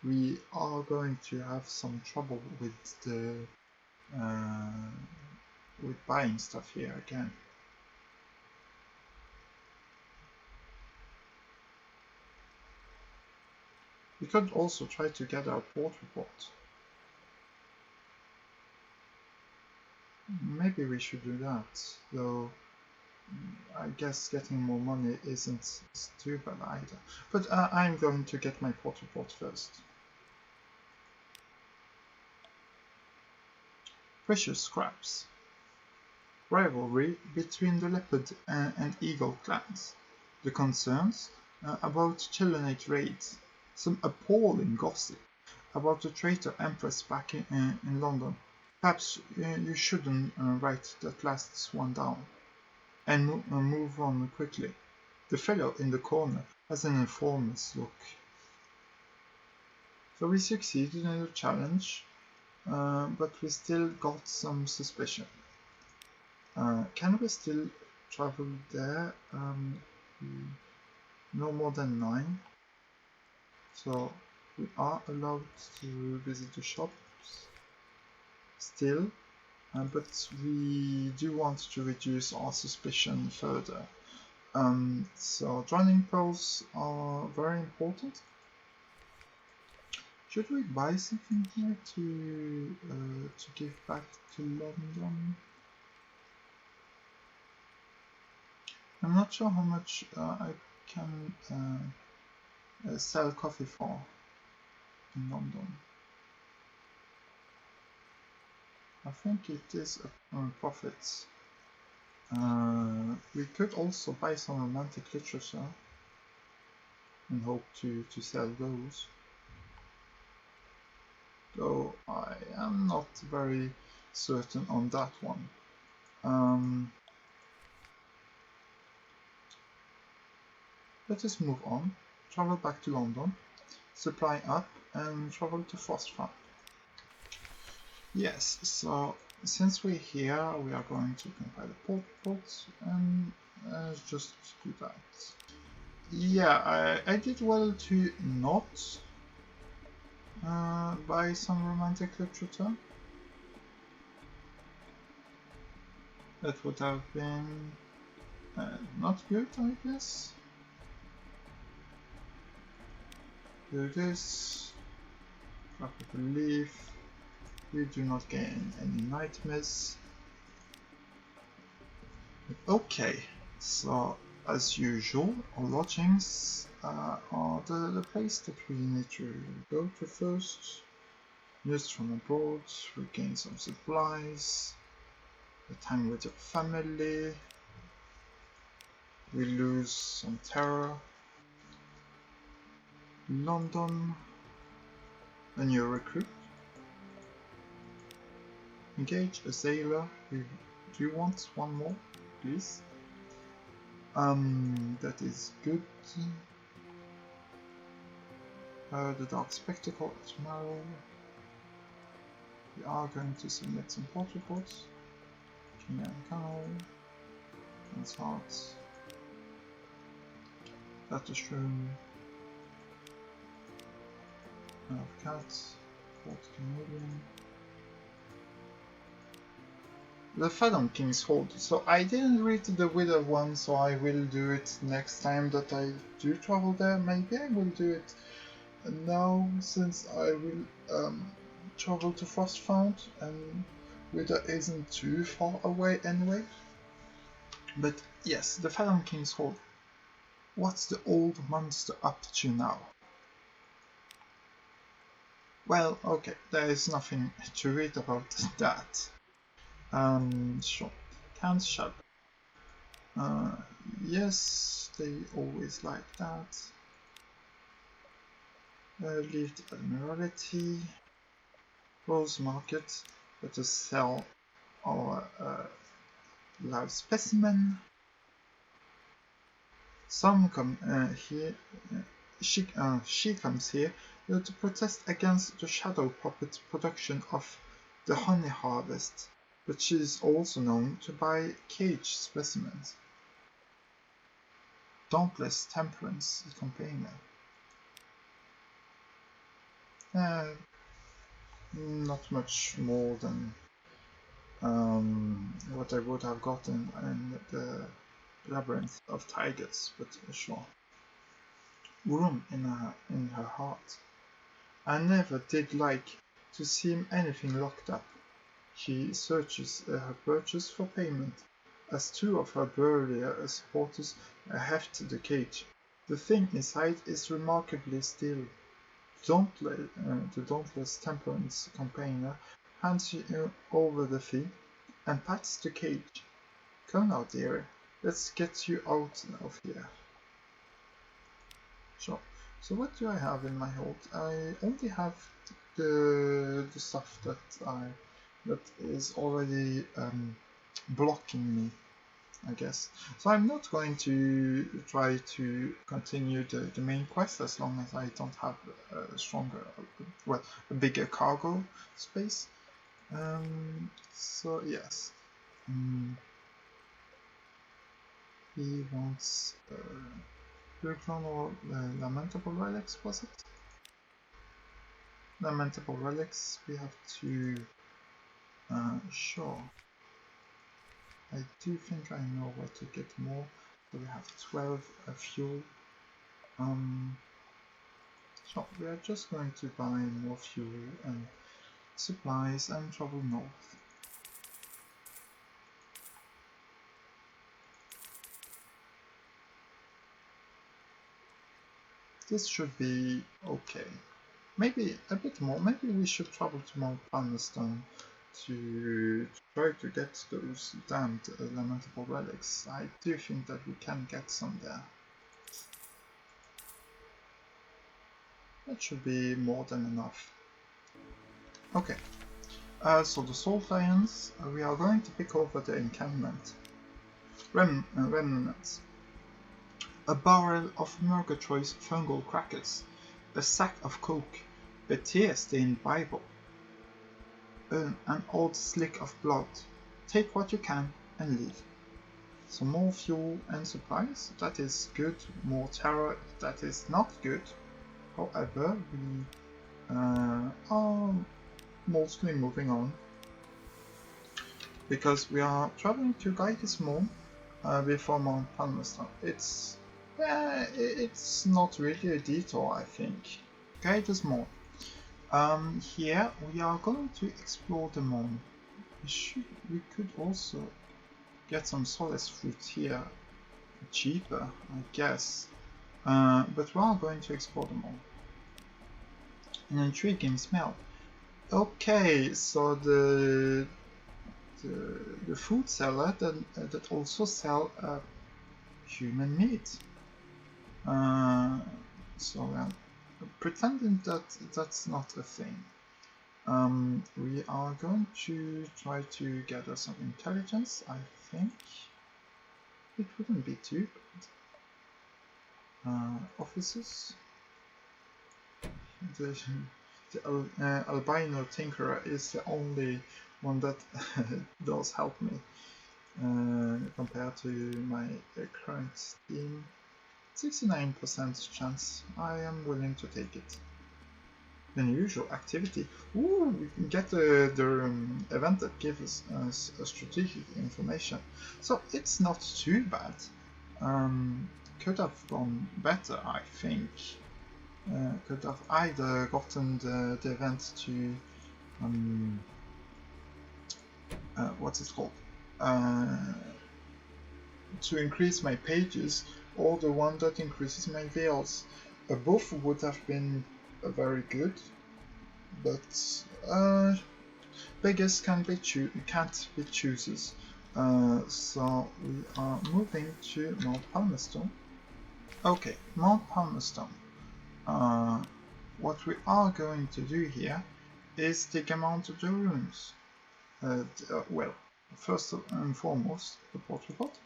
[SPEAKER 1] we are going to have some trouble with the with buying stuff here again. We could also try to get our port report. Maybe we should do that, though I guess getting more money isn't too bad either. But I'm going to get my port report first. Precious scraps. Rivalry between the leopard and eagle clans. The concerns about Chelonate raids. Some appalling gossip about the traitor empress back in London. Perhaps you shouldn't write that last one down, and move on quickly. The fellow in the corner has an informer's look. So we succeeded in the challenge, but we still got some suspicion. Can we still travel there? No more than 9. So we are allowed to visit the shops still, but we do want to reduce our suspicion further. So joining pearls are very important. Should we buy something here to give back to London? I'm not sure how much I can sell coffee for in London. I think it is a profit. We could also buy some romantic literature and hope to sell those. Though I am not very certain on that one. Let us move on, travel back to London, supply up, and travel to Frostfire. Yes, so since we're here, we are going to compile the port reports and just do that. Yeah, I did well to not buy some romantic literature. That would have been not good, I guess. Do this, drop a leaf. We do not gain any nightmares. Okay, so as usual, our lodgings are the place that we need to go to first. News from abroad, regain some supplies, the time with your family, we lose some terror. London, a new recruit. Engage a sailor. Do you want one more, please? That is good. The Dark Spectacle tomorrow. We are going to submit some port reports. King and Canal. And Hearts. Battleship. Of Cats. Fort Canadian. The Fathom King's Hold. So I didn't read the Wither one, so I will do it next time that I do travel there. Maybe I will do it now, since I will travel to Frostfound, and Wither isn't too far away anyway. But yes, the Fallen King's Hold. What's the old monster up to now? Well, okay, there is nothing to read about that. Sure. Can't shut. Yes, they always like that. Leave the Admiralty. Rose Market, to sell our live specimen. Some come here. She comes here to protest against the shadow puppet production of the honey harvest, but she is also known to buy cage specimens. Dauntless Temperance Companion. Not much more than what I would have gotten in the Labyrinth of Tigers, but sure. Room in her heart. I never did like to see anything locked up. She searches her purchase for payment, as two of her burlier supporters heft the cage. The thing inside is remarkably still. The dauntless Temperance Campaigner hands you over the fee and pats the cage. Come now, dear, let's get you out of here. Sure. So what do I have in my hold? I only have the stuff that is already blocking me, I guess. So I'm not going to try to continue the main quest as long as I don't have a stronger, well, a bigger cargo space. So yes. He wants Reclone or Lamentable Relics, was it? Lamentable Relics, we have to... sure. I do think I know where to get more. So we have 12 fuel. So we are just going to buy more fuel and supplies and travel north. This should be okay. Maybe a bit more. Maybe we should travel to Mount Palmerston to try to get those damned Lamentable Relics. I do think that we can get some there. That should be more than enough. Okay, so the Salt Lions, we are going to pick over the encampment. Remnants. A barrel of Murgatroyd's fungal crackers, a sack of coke, a tear-stained Bible, an old slick of blood. Take what you can and leave. Some more fuel and supplies, that is good. More terror, that is not good. However, we are mostly moving on because we are traveling to Gaitis Moon before Mount Palmerston. It's not really a detour, I think. Gaitis Moon. Here we are going to explore the moon. We could also get some solace fruit here, cheaper, I guess. But we are going to explore the moon. An intriguing smell. Okay, so the food seller that also sell human meat. So pretending that that's not a thing. We are going to try to gather some intelligence. I think it wouldn't be too bad. Officers. The albino tinkerer is the only one that does help me compared to my current team. 69% chance. I am willing to take it. Unusual activity. Ooh, we can get the event that gives us strategic information. So it's not too bad. Could have gone better, I think. could have either gotten the event to what's it called? Uh, to increase my pages, or the one that increases my veils. Both would have been very good, but beggars can't be choosers. So we are moving to Mount Palmerston. Okay, Mount Palmerston. What we are going to do here is take a mount of the runes. Well, first and foremost, the port report,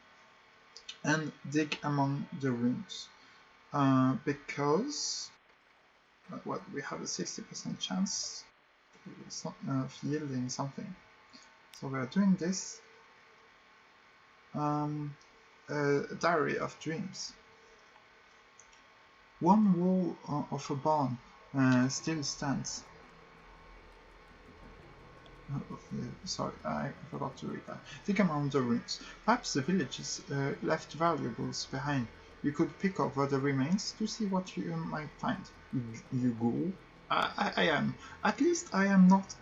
[SPEAKER 1] and dig among the runes. Because well, we have a 60% chance of yielding something. So we are doing this. Diary of Dreams. One wall of a barn still stands. Sorry, I forgot to read that. Dig among the ruins. Perhaps the villages left valuables behind. You could pick over the remains to see what you might find. You go. I am. At least I am not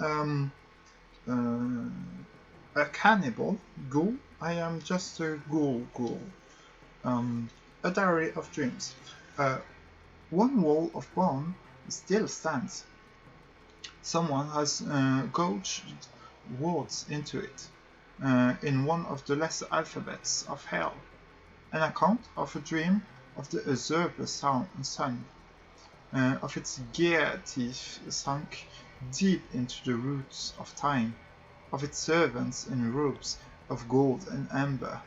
[SPEAKER 1] a cannibal. Go. I am just a ghoul. A diary of dreams. One wall of bone still stands. Someone has gouged words into it in one of the lesser alphabets of hell. An account of a dream of the usurper sun, of its gear teeth sunk deep into the roots of time, of its servants in robes of gold and amber,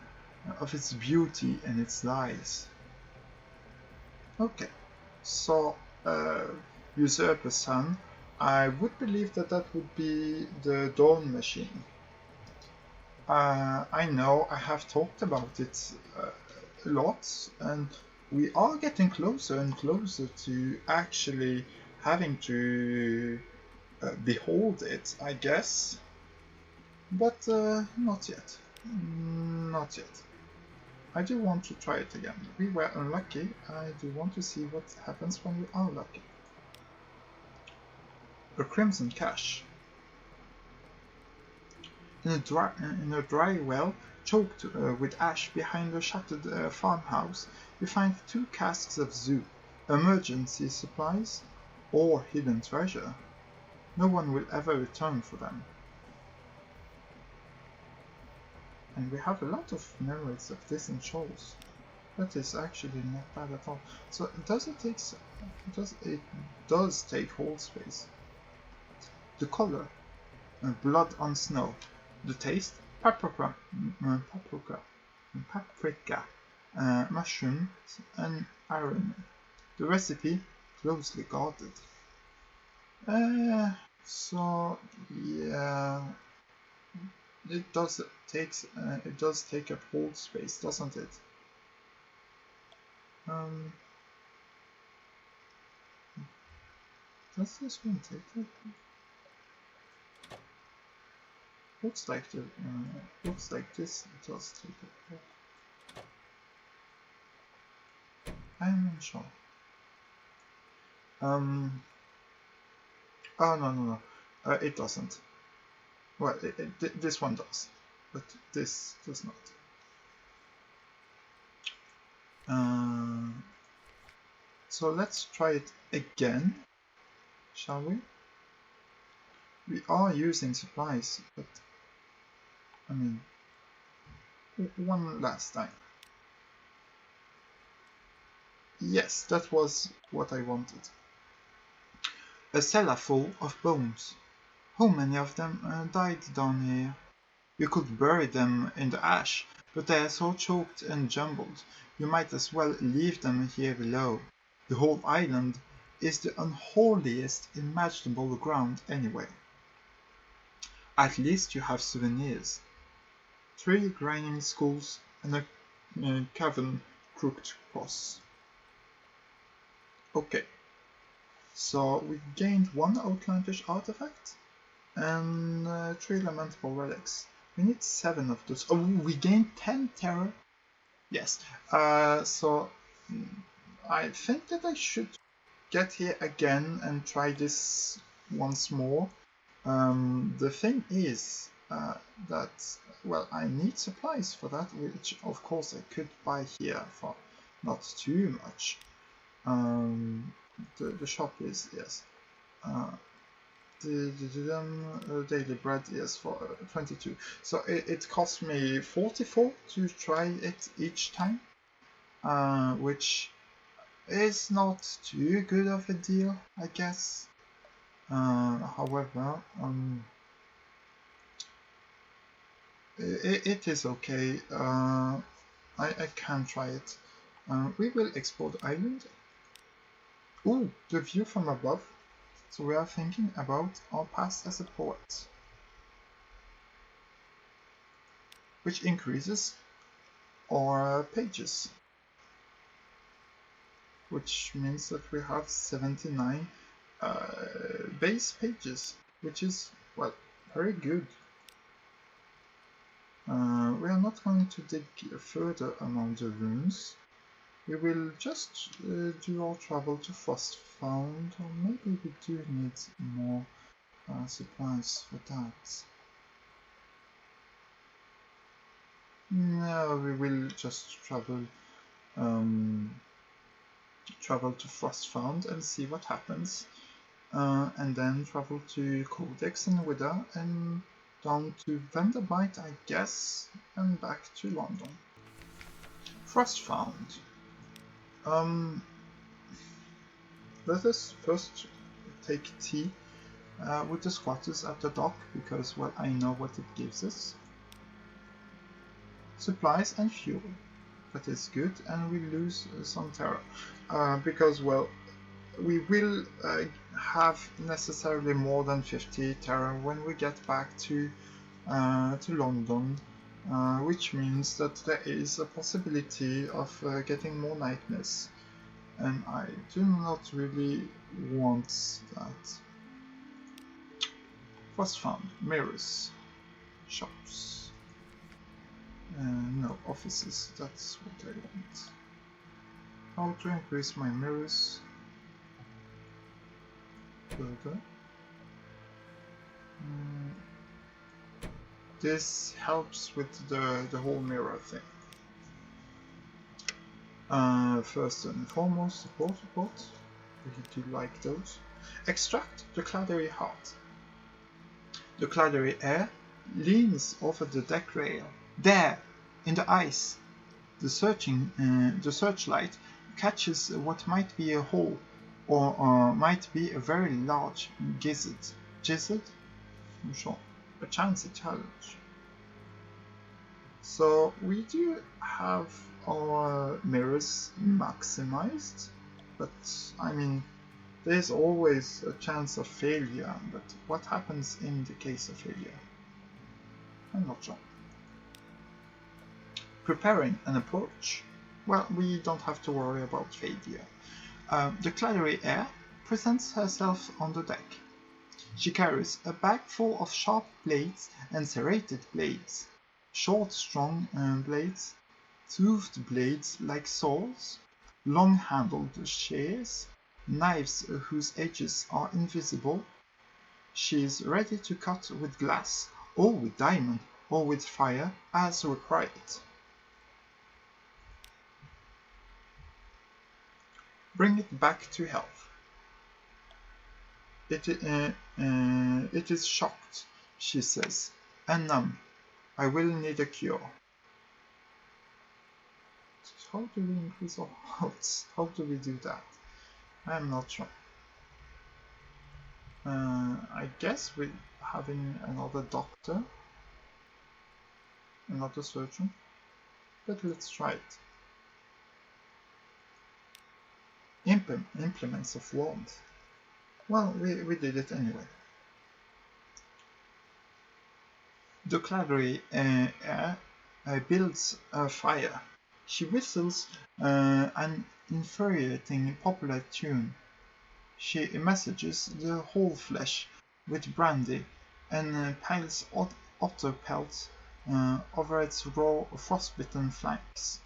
[SPEAKER 1] of its beauty and its lies. Okay, so usurper sun, I would believe that would be the Dawn Machine. I know I have talked about it a lot, and we are getting closer and closer to actually having to behold it, I guess. But not yet. Not yet. I do want to try it again. We were unlucky. I do want to see what happens when we are lucky. A crimson cache. In a dry well, choked with ash behind a shattered farmhouse, you find 2 casks of zoo, emergency supplies, or hidden treasure. No one will ever return for them. And we have a lot of memories of distant shoals. That is actually not bad at all. So it does take whole space. The color, blood on snow. The taste, paprika, mushrooms, and iron. The recipe, closely guarded. So yeah, it does take up whole space, doesn't it? Does this one take it? Looks like this does take it. I'm not sure. Oh no. It doesn't. Well, this one does, but this does not. So let's try it again, shall we? We are using supplies, but I mean, one last time. Yes, that was what I wanted. A cellar full of bones. How many of them died down here? You could bury them in the ash, but they are so choked and jumbled, you might as well leave them here below. The whole island is the unholiest imaginable ground anyway. At least you have souvenirs. 3 grinding skulls and a cavern crooked cross. Okay, so we gained 1 outlandish artifact and 3 lamentable relics. We need 7 of those. Oh, we gained 10 terror. Yes. So I think that I should get here again and try this once more. The thing is that, well, I need supplies for that, which of course I could buy here for not too much. The shop is, yes. The daily bread is for 22. So it cost me 44 to try it each time, which is not too good of a deal, I guess. However, it is okay. I can try it. We will explore the island. Ooh, the view from above. So we are thinking about our past as a poet, which increases our pages, which means that we have 79 base pages, which is, well, very good. We are not going to dig further among the ruins. We will just do our travel to Frostfound, or maybe we do need more supplies for that. No, we will just travel to Frostfound and see what happens, and then travel to Codex and Wither and down to Vanderbite, I guess, and back to London. Frostfound. Let us first take tea with the squatters at the dock, because, well, I know what it gives us. Supplies and fuel. That is good, and we lose some terror, because, well, we will have necessarily more than 50 terror when we get back to London, which means that there is a possibility of getting more nightmares, and I do not really want that. First found mirrors, shops. No, offices, that's what I want. How to increase my mirrors further. This helps with the whole mirror thing. First and foremost, support. We do like those. Extract the claddery heart. The claddery air leans over the deck rail. There, in the ice, the searchlight catches what might be a hole, or might be a very large gizzard. Gizzard? I'm sure. A chancy challenge. So we do have our mirrors maximized, but I mean, there's always a chance of failure, but what happens in the case of failure? I'm not sure. Preparing an approach. Well, we don't have to worry about failure. The claddery air presents herself on the deck. She carries a bag full of sharp blades and serrated blades, short, strong blades, toothed blades like saws, long-handled shears, knives whose edges are invisible. She is ready to cut with glass, or with diamond, or with fire, as required. Bring it back to health. It is shocked, she says, and numb. I will need a cure. How do we increase our health? How do we do that? I am not sure. I guess we're having another doctor, another surgeon, but let's try it. Implements of warmth. Well, we did it anyway. The claddery air builds a fire. She whistles an infuriating popular tune. She messages the whole flesh with brandy and piles otter pelts over its raw, frostbitten flanks.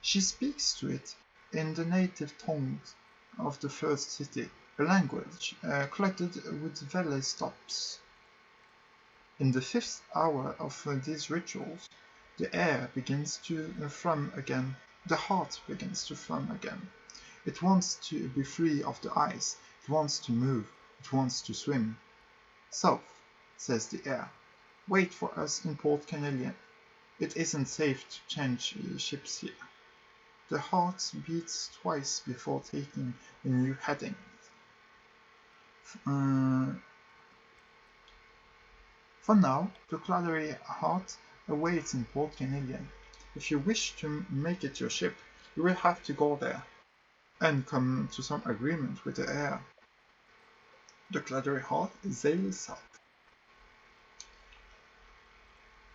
[SPEAKER 1] She speaks to it in the native tongues, of the first city, a language collected with valley stops. In the fifth hour of these rituals, the air begins to thrum again, the heart begins to thrum again. It wants to be free of the ice, it wants to move, it wants to swim. South, says the air. Wait for us in Port Canelian. It isn't safe to change ships here. The heart beats twice before taking a new heading. For now, the Clathery heart awaits in Port Canelian. If you wish to make it your ship, you will have to go there and come to some agreement with the air. The Clathery heart sails south.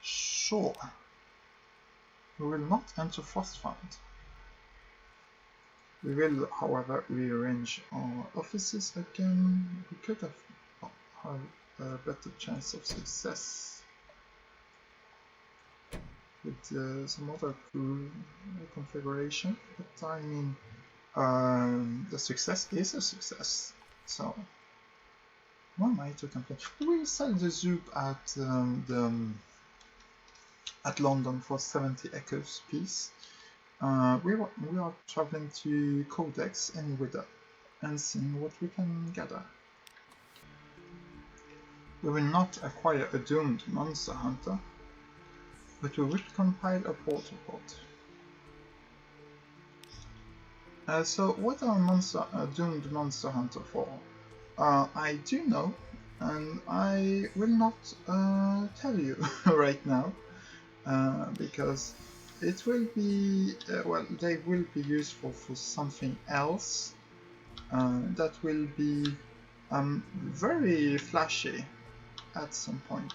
[SPEAKER 1] Sure. We will not enter Frostfound. We will, however, rearrange our offices again. We could have a better chance of success with some other crew configuration, but I mean, the success is a success, so why am I to complain? We sell the Zoop at London for 70 echoes piece. We are traveling to Codex and Wither and seeing what we can gather. We will not acquire a doomed monster hunter, but we will compile a portal code. So what are a doomed monster hunter for? I do know, and I will not tell you right now, because it will be, well, they will be useful for something else that will be very flashy at some point.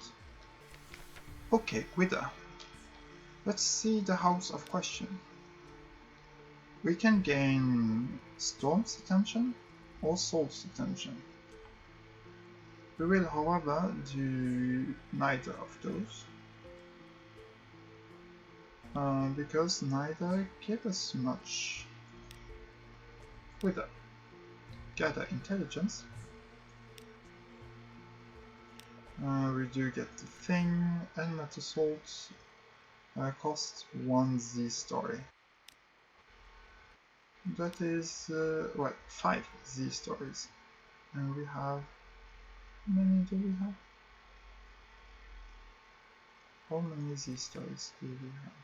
[SPEAKER 1] Okay, Wither. Let's see the House of Question. We can gain Storm's attention or Soul's attention. We will, however, do neither of those. Because neither give us much. Wither. Gather intelligence. We do get the thing, and Metasalt cost 1 Z story. That is, well, 5 Z stories. And we have, how many do we have? How many Z stories do we have?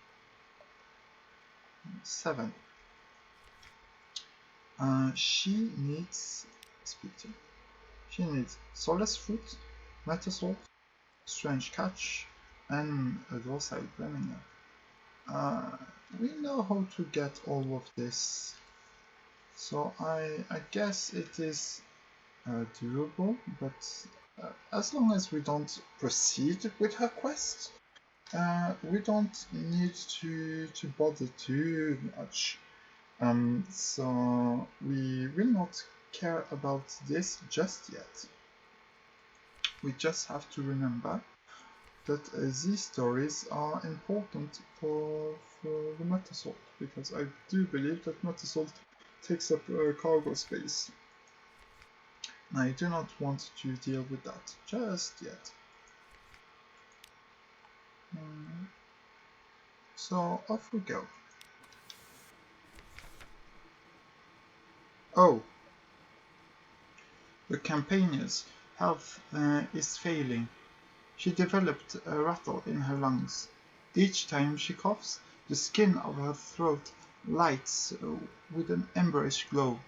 [SPEAKER 1] 7. She needs, speaking. She needs Soulless Fruit, Metasalt, Strange Catch, and a Docile Gremlin. We know how to get all of this, so I guess it is doable, but as long as we don't proceed with her quest, we don't need to bother too much. So we will not care about this just yet. We just have to remember that these stories are important for the Metasalt, because I do believe that Metasalt takes up cargo space. I do not want to deal with that just yet. So off we go. Oh, the campaigner's health is failing. She developed a rattle in her lungs. Each time she coughs, the skin of her throat lights with an emberish glow.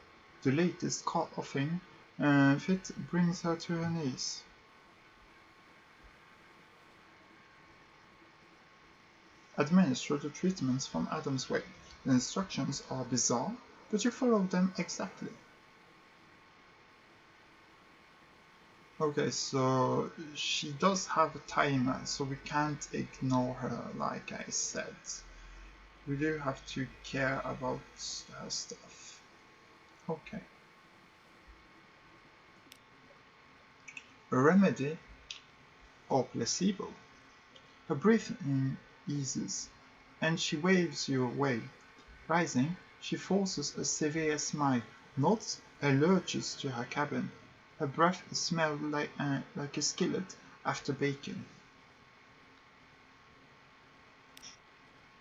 [SPEAKER 1] The latest coughing fit brings her to her knees. Administer the treatments from Adam's Way. The instructions are bizarre, but you follow them exactly. Okay, so she does have a timer, so we can't ignore her, like I said. We do have to care about her stuff. Okay. A remedy or placebo. Her breathing eases, and she waves you away. Rising, she forces a severe smile. notes her lurches to her cabin. Her breath smelled like a skillet after bacon.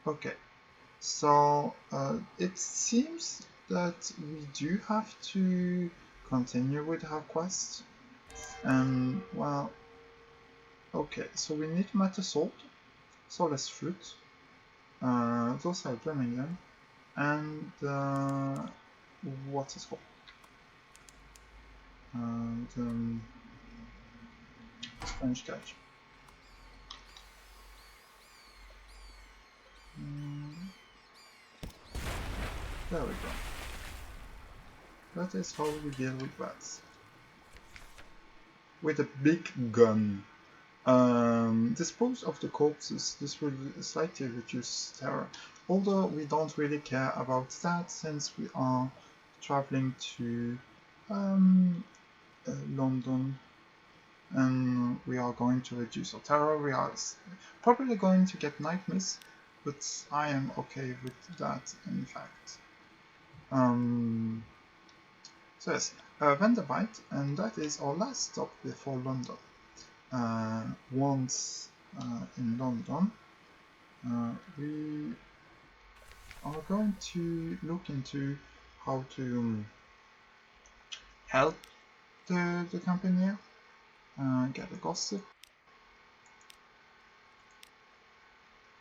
[SPEAKER 1] Okay, so it seems that we do have to continue with our quest. And, well, okay, so we need metal salt, soulless fruit, those are Birmingham, and what is called? And French catch. There we go. That is how we deal with bats. With a big gun. Dispose of the corpses. This will slightly reduce terror. Although we don't really care about that since we are traveling to London and we are going to reduce our terror. We are probably going to get nightmares, but I am okay with that in fact. So yes, Vanderbite, and that is our last stop before London. Once in London, we are going to look into how to help the company, get a gossip,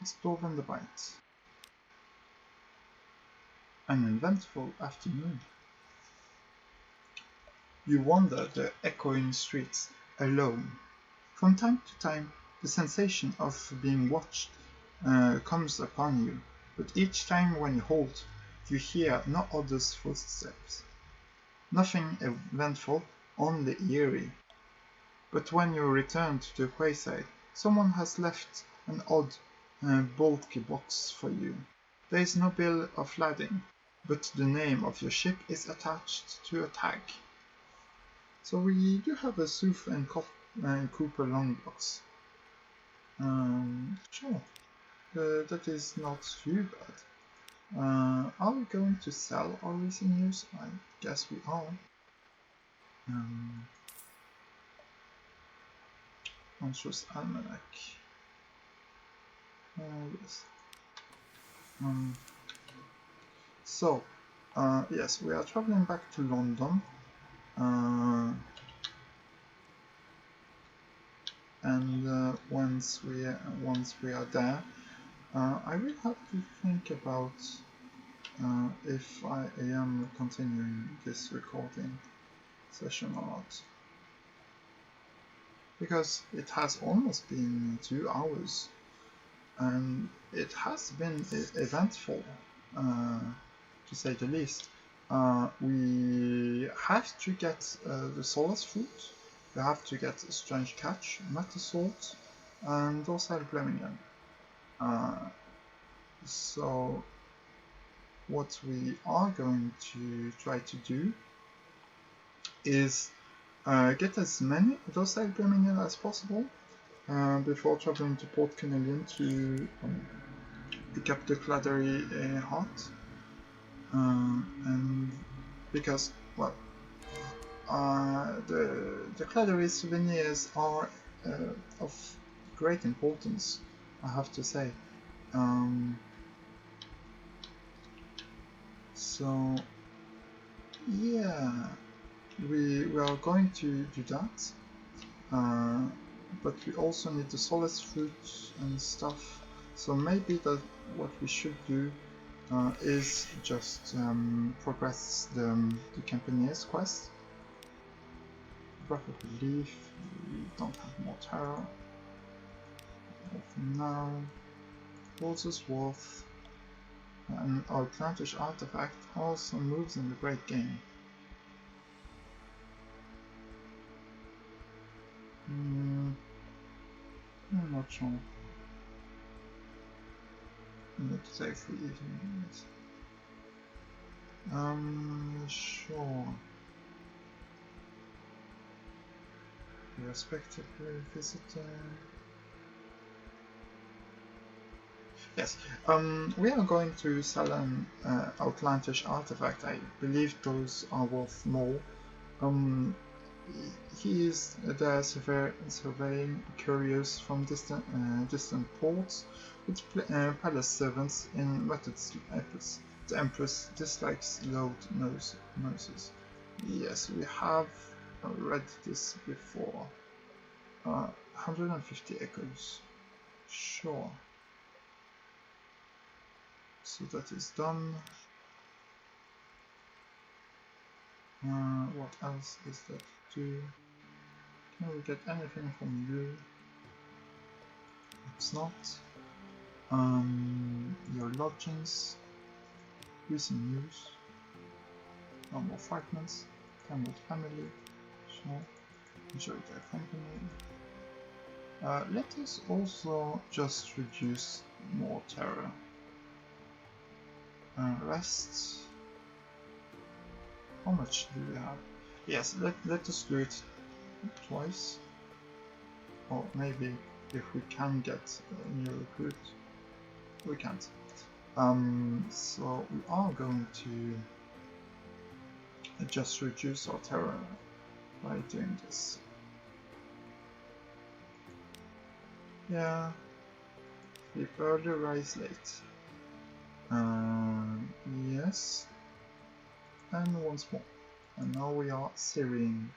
[SPEAKER 1] explore Vanderbite. An eventful afternoon. You wander the echoing streets alone. From time to time, the sensation of being watched comes upon you, but each time when you halt, you hear no other's footsteps. Nothing eventful, only eerie. But when you return to the quayside, someone has left an odd, bulky box for you. There is no bill of lading, but the name of your ship is attached to a tag. So we do have a Sooth and Cooper longbox. Sure, that is not too bad. Are we going to sell our recent news? I guess we are. Monstrous Almanac. Yes. So, yes, we are traveling back to London. And once we are there, I will have to think about if I am continuing this recording session or not, because it has almost been 2 hours, and it has been eventful, to say the least. We have to get the soulless fruit. We have to get a strange catch, metal salt, and those are Birmingham. So what we are going to try to do is get as many of those Birmingham as possible before traveling to Port Canadian to pick up the Claddery heart. And because, well, the Claddery souvenirs are of great importance, I have to say. So yeah, we are going to do that, but we also need the soulless fruit and stuff. So maybe that what we should do is just progress the Campaigner's quest. Breath of Relief, we don't have more terror. Now, Walter's Wolf, and our Atlantic artifact also moves in the great game. I'm not sure. I need to save for evening. Sure. Respectively visitor. Yes. We are going to sell an outlandish artifact. I believe those are worth more. Um, he is there surveying couriers from distant ports with palace servants in muttered efforts. The Empress dislikes loud noises. Yes, we have read this before. 150 echoes. Sure. So that is done. What else is that to do? Can we get anything from you? It's not. Your lodgings. Recent news. No more fragments. Time with family. Sure. Enjoy their company. Let us also just reduce more terror. Rest. How much do we have? Yes, let us do it twice. Or maybe if we can get a new recruit. We can't. So we are going to just reduce our terror by doing this. Yeah. Sleep early, rise late. Yes. And once more. And now we are Syrian.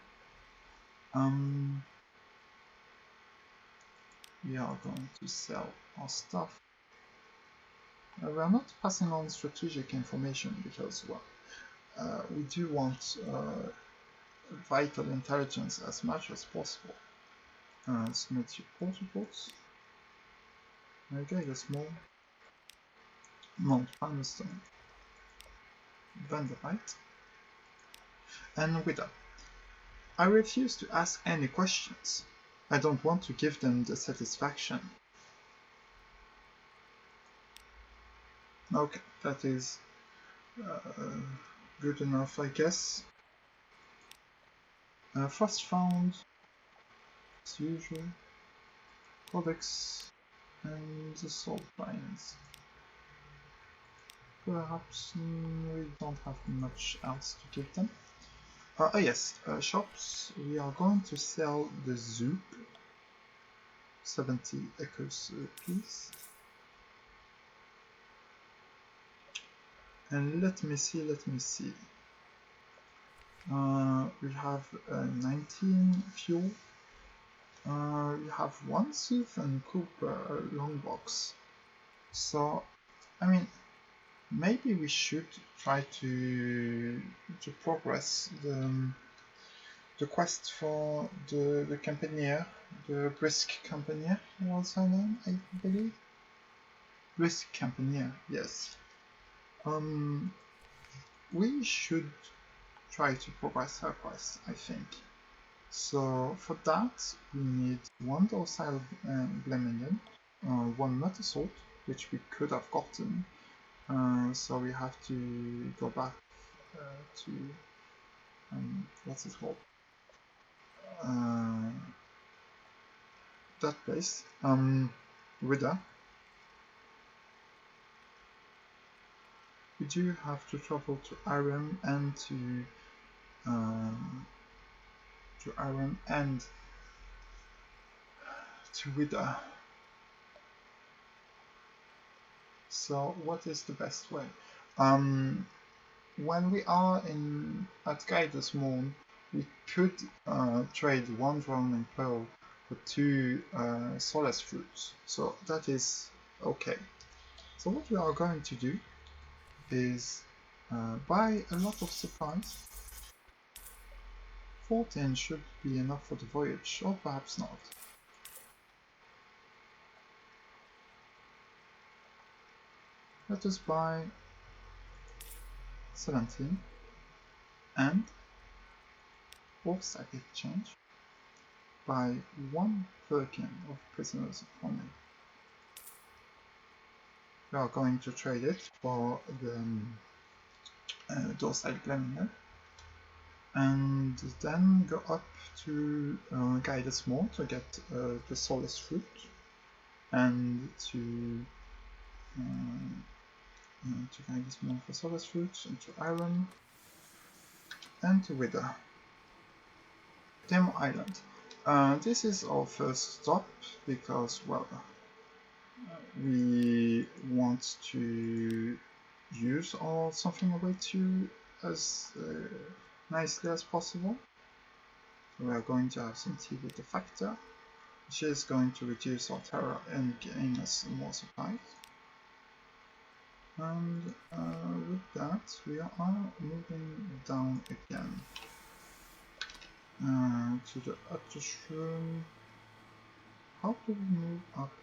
[SPEAKER 1] We are going to sell our stuff. We are not passing on strategic information because, well, we do want vital intelligence as much as possible. Submit your port reports. Okay, that's more. Mount Palmerston. Vanderbilt. And Wither. I refuse to ask any questions. I don't want to give them the satisfaction. Okay, that is good enough, I guess. First found, as usual, codex, and the salt lines. Perhaps we don't have much else to give them. Yes, shops. We are going to sell the Zoop. 70 echoes piece. And let me see. We have 19 fuel. We have one Sooth and Cooper long box. So, I mean, maybe we should try to progress the quest for the Campanier, the Brisk Campanier. What's her name? I believe. Brisk Campanier. Yes. We should try to progress her quest, I think. So for that, we need one docile Blemingen, one Metal Sword, which we could have gotten. So we have to go back to what's it called? That place. Wither. We do have to travel to Aram and to Aram and to Wither. So what is the best way? When we are at Guidus Moon, we could trade one Drowning Pearl for 2 Solace Fruits. So that is okay. So what we are going to do is buy a lot of supplies. 14 should be enough for the voyage, or perhaps not. Let us buy 17 and Wolfsack exchange by 1 Firkin of prisoners of honor. We are going to trade it for the Dorside Glemminger and then go up to Guidus Moor to get the Solace Fruit and to to guide this more for solid fruits, into iron, and to wither. Demo Island. This is our first stop because, well, we want to use our something away to as nicely as possible. So we are going to have some tea with the factor, which is going to reduce our terror and gain us more supplies. And with that, we are moving down again to the upper room. How do we move up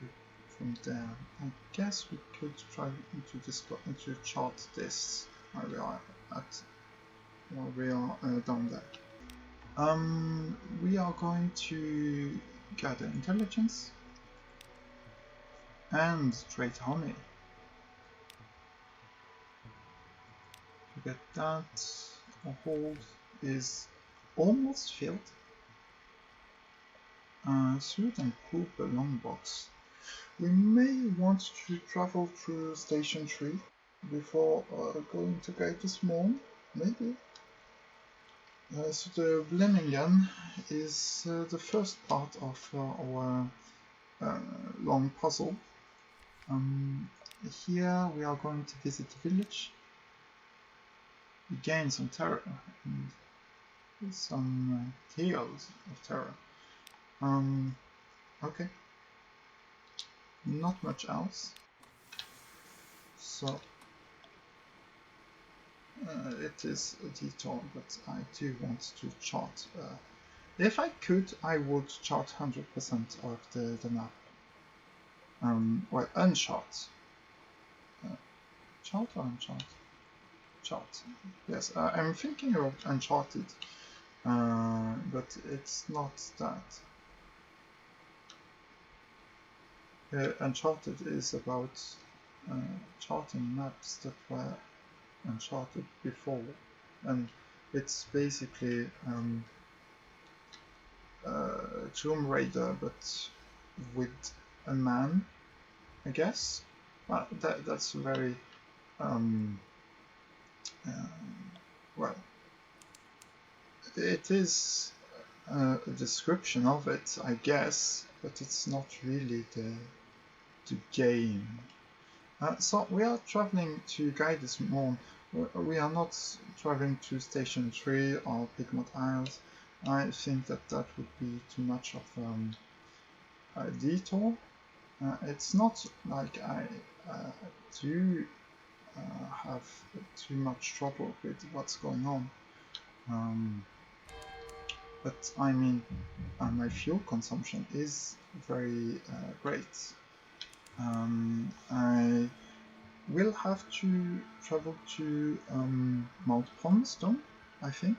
[SPEAKER 1] from there? I guess we could try to chart this while we are down there. We are going to gather intelligence and trade honey. To get that, our hold is almost filled. Suit and poop a long box. We may want to travel through Station 3 before going to Gate the Small, maybe. So the Blemingen is the first part of our long puzzle. Here we are going to visit the village. We gain some terror and some tales of terror. Okay. Not much else. So it is a detour, but I do want to chart. If I could, I would chart 100% of the map. Well, unchart. Chart or unchart? Chart. Yes, I'm thinking of Uncharted, but it's not that. Uncharted is about charting maps that were uncharted before, and it's basically Tomb Raider, but with a man, I guess. Well, that's very well. It is a description of it, I guess, but it's not really the game. So we are traveling to Guide this Morn. We are not traveling to Station 3 or Pigment Isles. I think that would be too much of a detour. It's not like I do have too much trouble with what's going on. But I mean, my fuel consumption is very great. I will have to travel to Mount Ponstone, I think.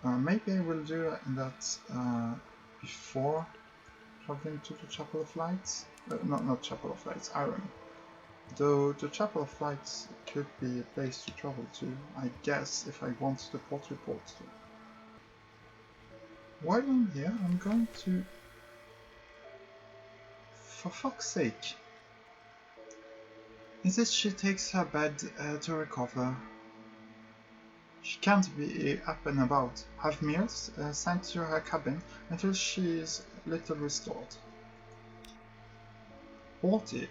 [SPEAKER 1] Maybe I will do that before traveling to the Chapel of Lights. Not Chapel of Lights, Iron. Though the Chapel of Lights could be a place to travel to, I guess, if I want the port report. While I'm here, I'm going to... For fuck's sake. Is it she takes her bed to recover? She can't be up and about, have meals sent to her cabin until she is little restored. 40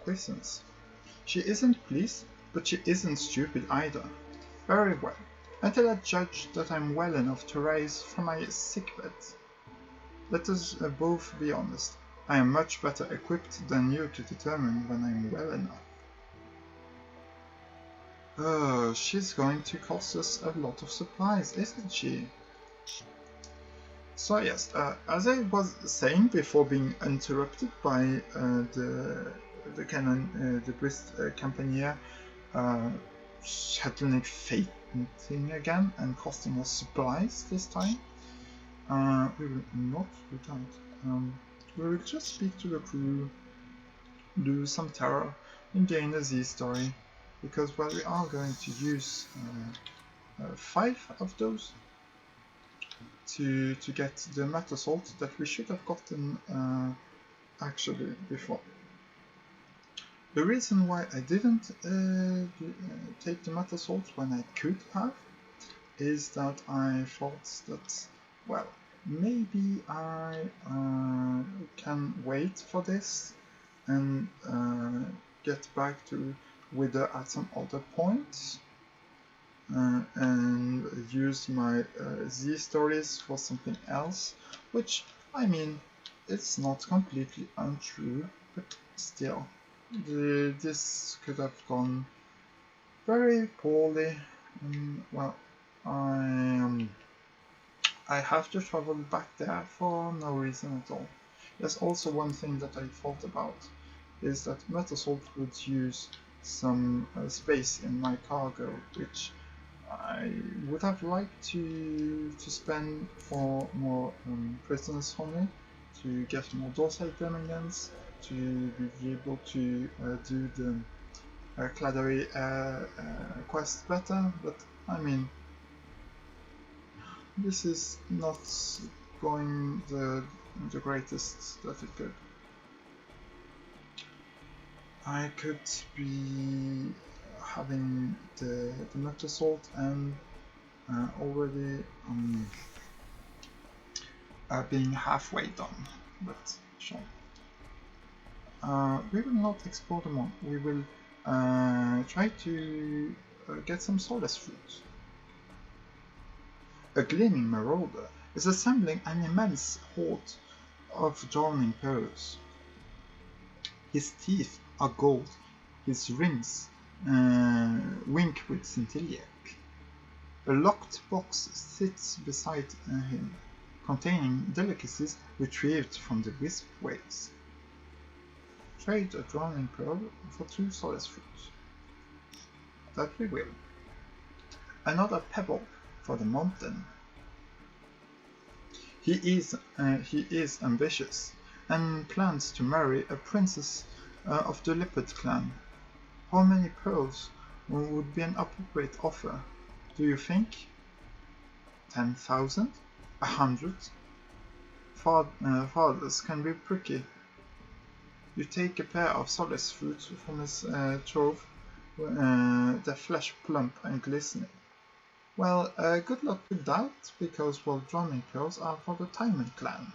[SPEAKER 1] acquiescence. She isn't pleased, but she isn't stupid either. Very well, until I judge that I'm well enough to rise from my sickbed. Let us both be honest. I am much better equipped than you to determine when I'm well enough. She's going to cost us a lot of supplies, isn't she? So yes, as I was saying before being interrupted by the Brist Campanier suddenly fainting again and costing us supplies this time. We will not do that. We will just speak to the crew, do some terror, and gain a Z story, because well, we are going to use 5 of those to get the Metasalt that we should have gotten actually before. The reason why I didn't take the metal salt when I could have is that I thought that, well, maybe I can wait for this and get back to Wither at some other point and use my Z stories for something else, which, I mean, it's not completely untrue, but still, this could have gone very poorly. Well, I I have to travel back there for no reason at all. There's also one thing that I thought about, is that Metasalt would use some space in my cargo, which I would have liked to spend for more prisoners honey, to get more docile permanents, to be able to do the Claddery quest better, but I mean, this is not going the greatest that it could. I could be having the metal salt and already being halfway done, but sure. We will not explore them all. We will try to get some Sunless fruit. A gleaming marauder is assembling an immense horde of drowning pearls. His teeth are gold, his rings wink with scintillac. A locked box sits beside him, containing delicacies retrieved from the wisp waves. Trade a drowning pearl for 2 Sunless fruit. That we will. Another pebble for the mountain. He is ambitious and plans to marry a princess of the leopard clan. How many pearls would be an appropriate offer, do you think? 10,000? 100? Fathers can be pricky. You take a pair of Sunless fruits from his trove, their flesh plump and glistening. Well, good luck with that, because, well, drowning pearls are for the Timon clan.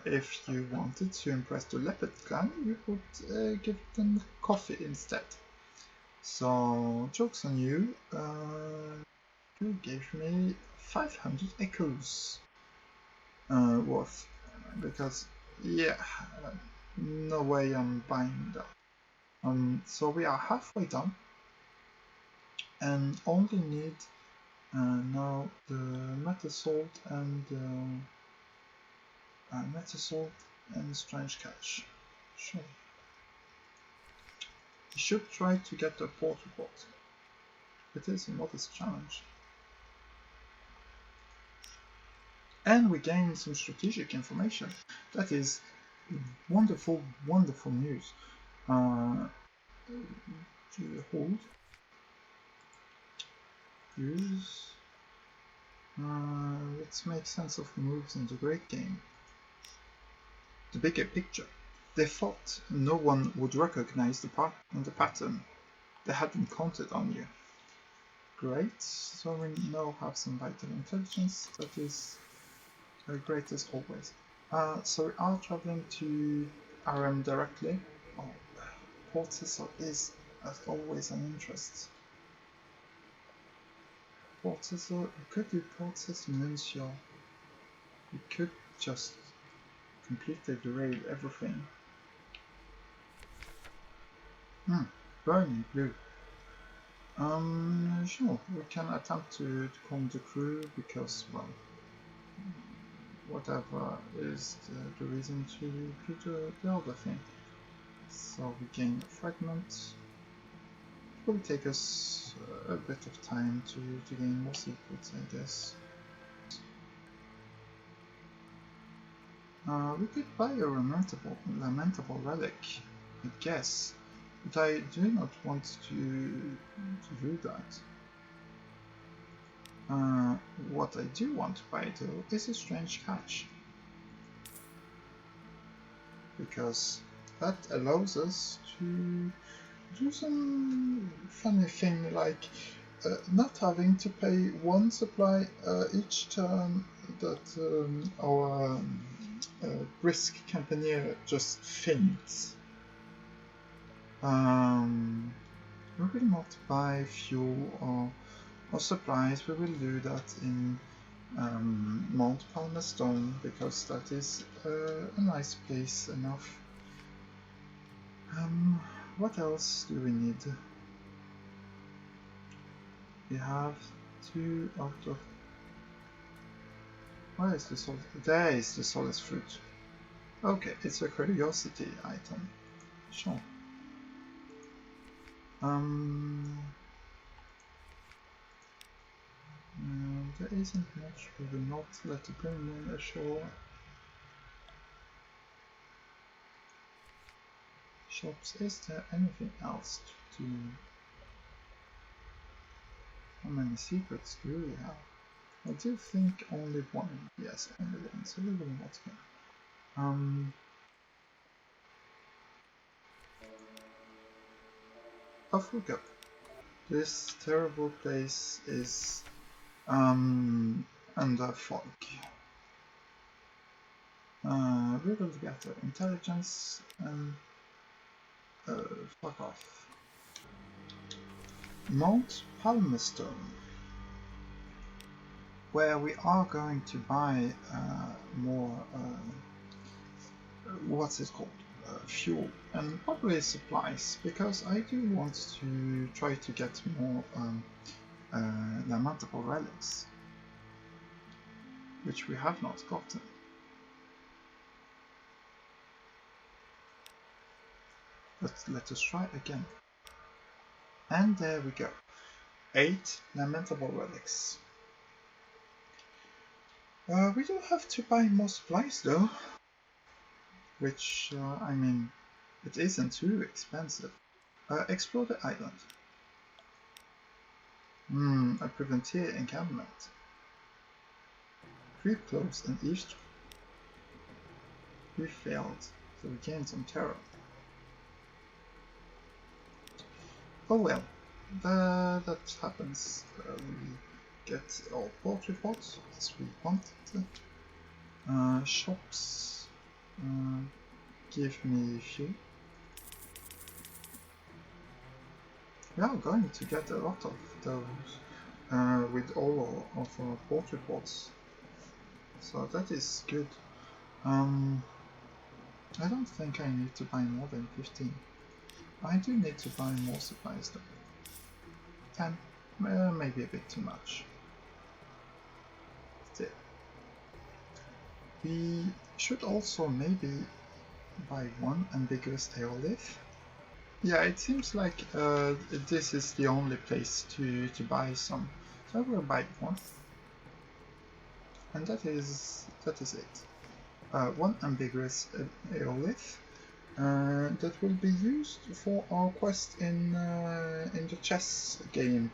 [SPEAKER 1] If you wanted to impress the leopard clan, you would give them coffee instead. So, joke's on you, you gave me 500 echoes worth, because, yeah, no way I'm buying that. So we are halfway done, and only need now the metasalt and strange catch. Sure. You should try to get a port report. It is a modest challenge. And we gain some strategic information. That is wonderful, wonderful news. Hold. Use. Let's make sense of moves in the great game. The bigger picture. They thought no one would recognize the pattern. They hadn't counted on you. Great, so we now have some vital intelligence. That is great as always. So we are traveling to RM directly. Oh, Port Cecil is, as always, an interest. Port Cecil, we could do Port Cecil Nuncio. We could just completely derail everything. Burning blue. Sure, we can attempt to calm the crew because, well, whatever is the reason to do the other thing. So we gain a fragment. It will take us a bit of time to gain more secrets, I guess. We could buy a lamentable relic, I guess, but I do not want to do that. What I do want to buy though is a strange catch. because that allows us to do some funny thing like not having to pay one supply each turn that our brisk campaigner just faints. We will not buy fuel or supplies. We will do that in Mount Palmerston because that is a nice place enough. What else do we need? We have 2 out of... Where is the solid? There is the solid fruit. Okay, it's a curiosity item. Sure. There isn't much. We will not let the bring in ashore. Shops. Is there anything else to do? How many secrets do we have? I do think only one. Yes, only one. So we will not go. Off we go. This terrible place is under fog. We will gather intelligence and fuck off. Mount Palmerston, where we are going to buy more what's it called? Fuel and probably supplies, because I do want to try to get more lamentable relics, which we have not gotten. But let us try again. And there we go. 8 lamentable relics. We do have to buy more supplies though. Which, I mean, it isn't too expensive. Explore the island. A Privateer encampment. Creep close and eavesdrop. We failed, so we gained some terror. Oh well, that happens. We get our port reports as we wanted. Shops. Give me fuel. We are going to get a lot of those with all of our port reports, so that is good. I don't think I need to buy more than 15. I do need to buy more supplies though. 10, maybe a bit too much. Still. We should also maybe buy one ambiguous aeolith. Yeah, it seems like this is the only place to buy some, so I will buy one. And that is it. One ambiguous aeolith that will be used for our quest in the chess game.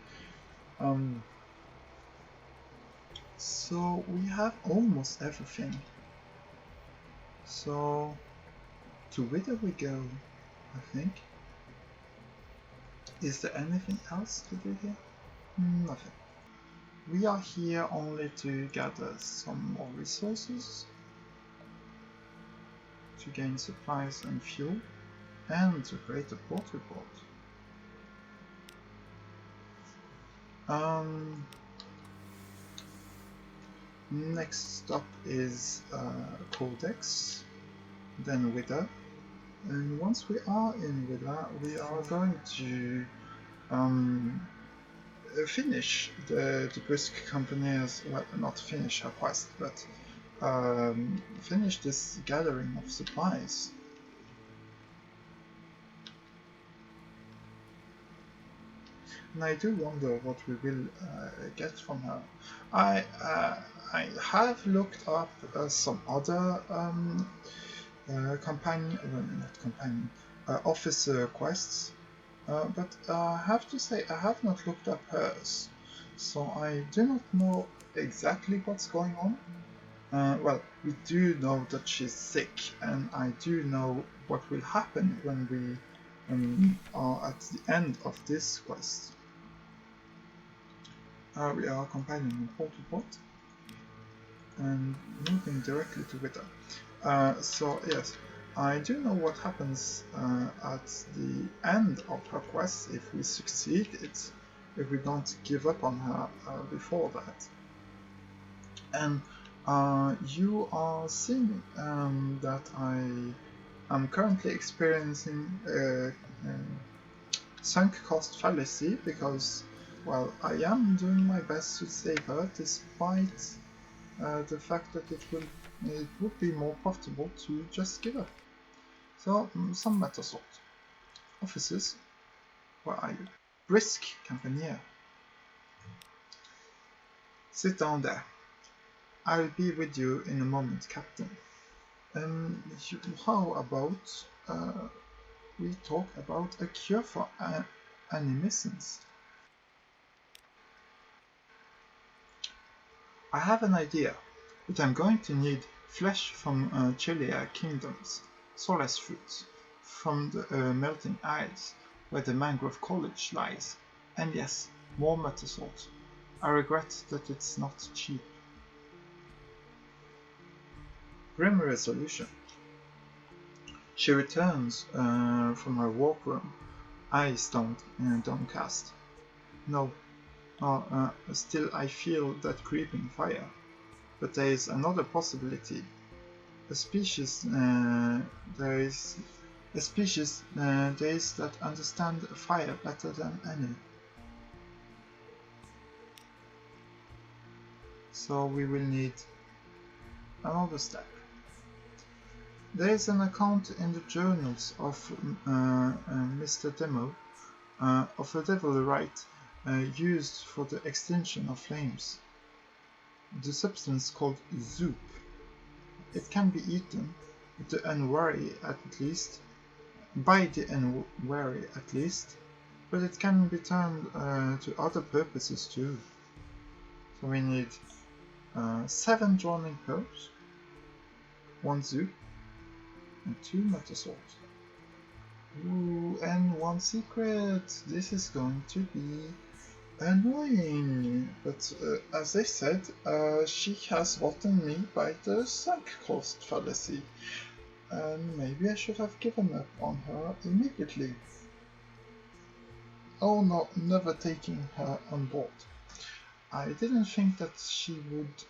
[SPEAKER 1] So we have almost everything. So to Wither we go, I think. Is there anything else to do here? Nothing. We are here only to gather some more resources, to gain supplies and fuel, and to create a port report. Next stop is Codex, then Wither, and once we are in Wither, we are going to finish the brisk campaigner's, well, not finish her quest, but finish this gathering of supplies. And I do wonder what we will get from her. I have looked up some other officer quests, but I have to say I have not looked up hers, so I do not know exactly what's going on. Well, we do know that she's sick, and I do know what will happen when we are at the end of this quest. We are compiling a port report and moving directly to Wither. So yes, I do know what happens at the end of her quest if we succeed it, if we don't give up on her before that. And you are seeing that I am currently experiencing sunk cost fallacy because, well, I am doing my best to save her despite the fact that it would be more profitable to just give up. So, some meta sort. Officers, where are you? Brisk Campanier. Sit down there. I'll be with you in a moment, Captain. How about we talk about a cure for animiscence? I have an idea, but I'm going to need flesh from Chiliad kingdoms, solace fruits, from the melting isles, where the mangrove college lies, and yes, more meta salt. I regret that it's not cheap. Grim resolution. She returns from her workroom, eyes downcast. No, still I feel that creeping fire. But there is another possibility. A species there is that understand fire better than any. So we will need another step. There is an account in the journals of Mr. Demo of a devil rite used for the extinction of flames. The substance called zoop. It can be eaten, the unwary at least, by the unwary at least, but it can be turned to other purposes too. So we need 7 drowning pearls, 1 zoop, and 2 meta salt. Ooh, and 1 secret! This is going to be annoying, but as I said, she has gotten me by the sunk cost fallacy, and maybe I should have given up on her immediately. Oh no, never taking her on board. I didn't think that she would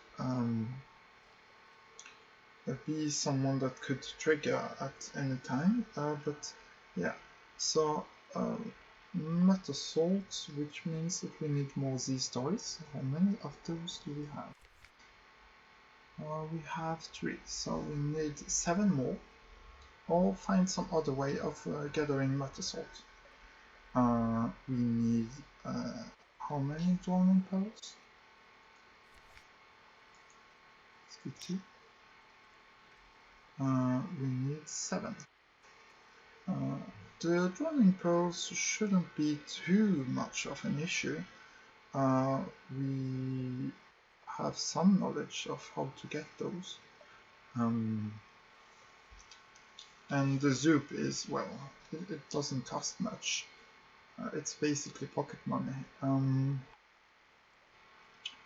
[SPEAKER 1] be someone that could trigger at any time, but yeah, so meta salt, which means that we need more Z stories. How many of those do we have? We have 3, so we need 7 more, or find some other way of gathering meta salt. We need how many drowning pearls? 50. We need 7. The drowning pearls shouldn't be too much of an issue. We have some knowledge of how to get those. And the zoop is, well, it doesn't cost much. It's basically pocket money.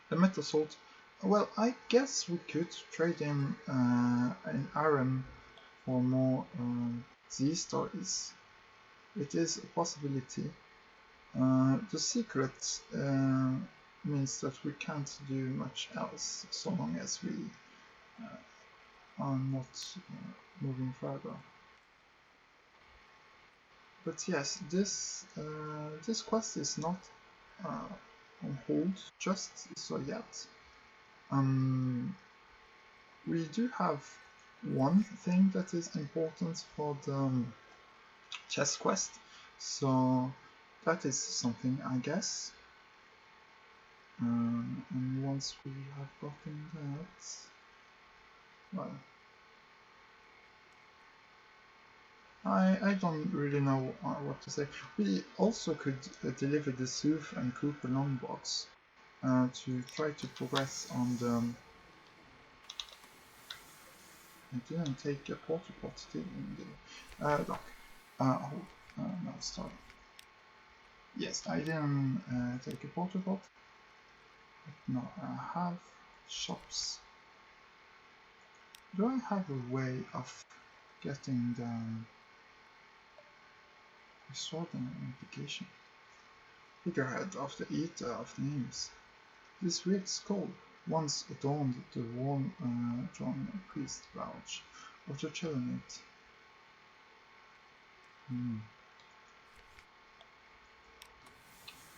[SPEAKER 1] The meta salt, well, I guess we could trade in an iron for more Z stories. It is a possibility. The secret means that we can't do much else so long as we are not moving further. But yes, this quest is not on hold just so yet. We do have one thing that is important for the chess quest, so that is something, I guess. And once we have gotten that, well, I don't really know what to say. We also could deliver the Sooth and Cooper long box to try to progress on the I didn't take a porta pot, did I? Doc. Hold. No, sorry. Yes, I didn't take a porta pot. No, I have shops. Do I have a way of getting the extraordinary implication? Figurehead of the Eater of Names. This weird skull once adorned the wall-drawn priest pouch of the Chelenate.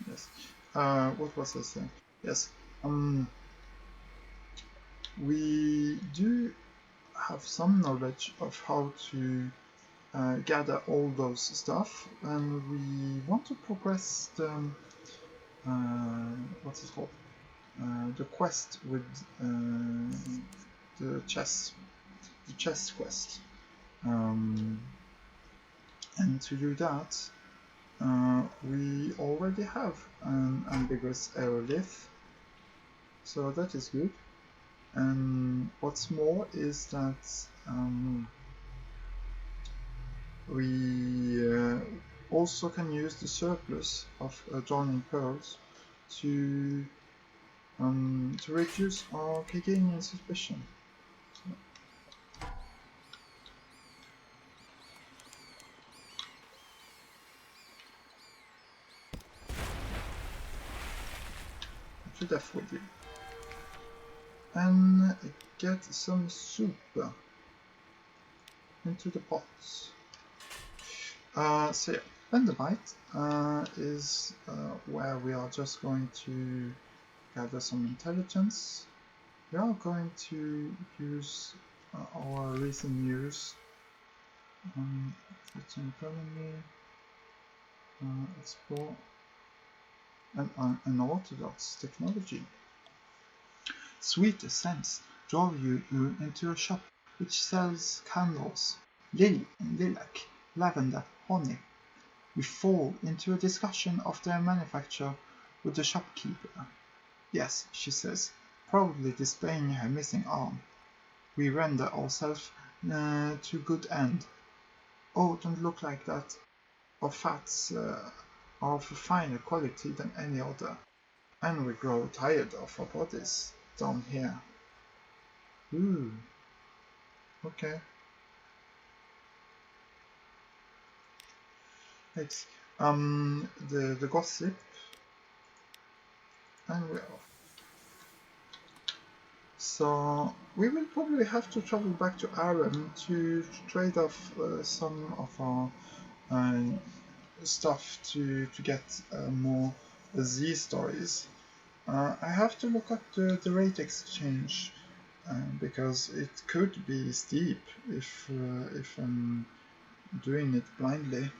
[SPEAKER 1] Yes. What was I saying? Yes. We do have some knowledge of how to gather all those stuff, and we want to progress the what's it called? The quest with the chess quest. And to do that, we already have an ambiguous aerolith, so that is good. And what's more is that we also can use the surplus of adjoining pearls to reduce our Kaganian suspicion. To death with you. And get some soup into the pots. So yeah, Vendemite is where we are just going to gather some intelligence. We are going to use our recent news. It's explore an unorthodox technology. Sweet scents draw you into a shop which sells candles, lily and lilac, lavender, honey. We fall into a discussion of their manufacture with the shopkeeper. Yes, she says, proudly displaying her missing arm. We render ourselves to good end. Oh, don't look like that. Our fats are of a finer quality than any other, and we grow tired of our bodies down here. Ooh. Okay. Thanks. The gossip, and we're off. So we will probably have to travel back to Aram to trade off some of our stuff to get more Z stories. I have to look up the rate exchange because it could be steep if I'm doing it blindly.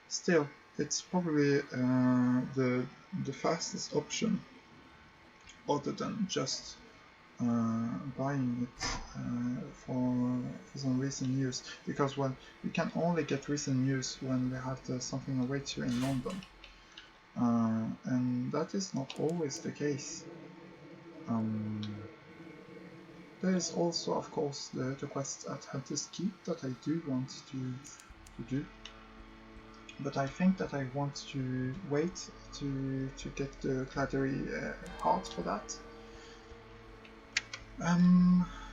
[SPEAKER 1] Still, it's probably the fastest option, other than just buying it for some recent news, because well, we can only get recent news when we have something awaits you in London, and that is not always the case. There is also, of course, the quest at Hunter's Keep that I do want to do, but I think that I want to wait to get the Clattery heart for that.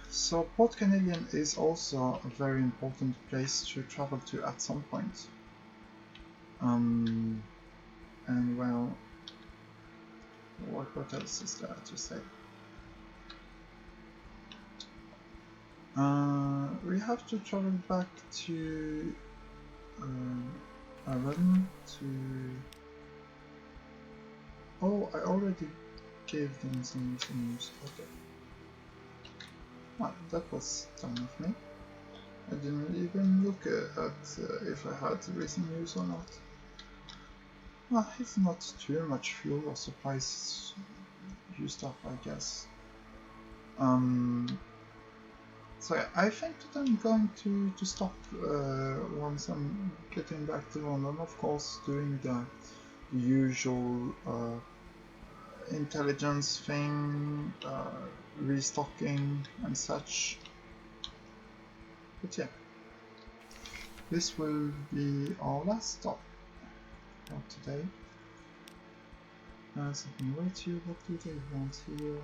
[SPEAKER 1] So Port Canadian is also a very important place to travel to at some point. And well, what else is there to say? We have to travel back to Aran to... Oh, I already gave them some news. Okay. Well, that was done of me. I didn't even look at if I had recent news or not. Well, it's not too much fuel or supplies used up, I guess. So yeah, I think that I'm going to stop once I'm getting back to London, of course, doing the usual intelligence thing, restocking and such. But yeah, this will be our last stop for today. Something way too, what do they want here?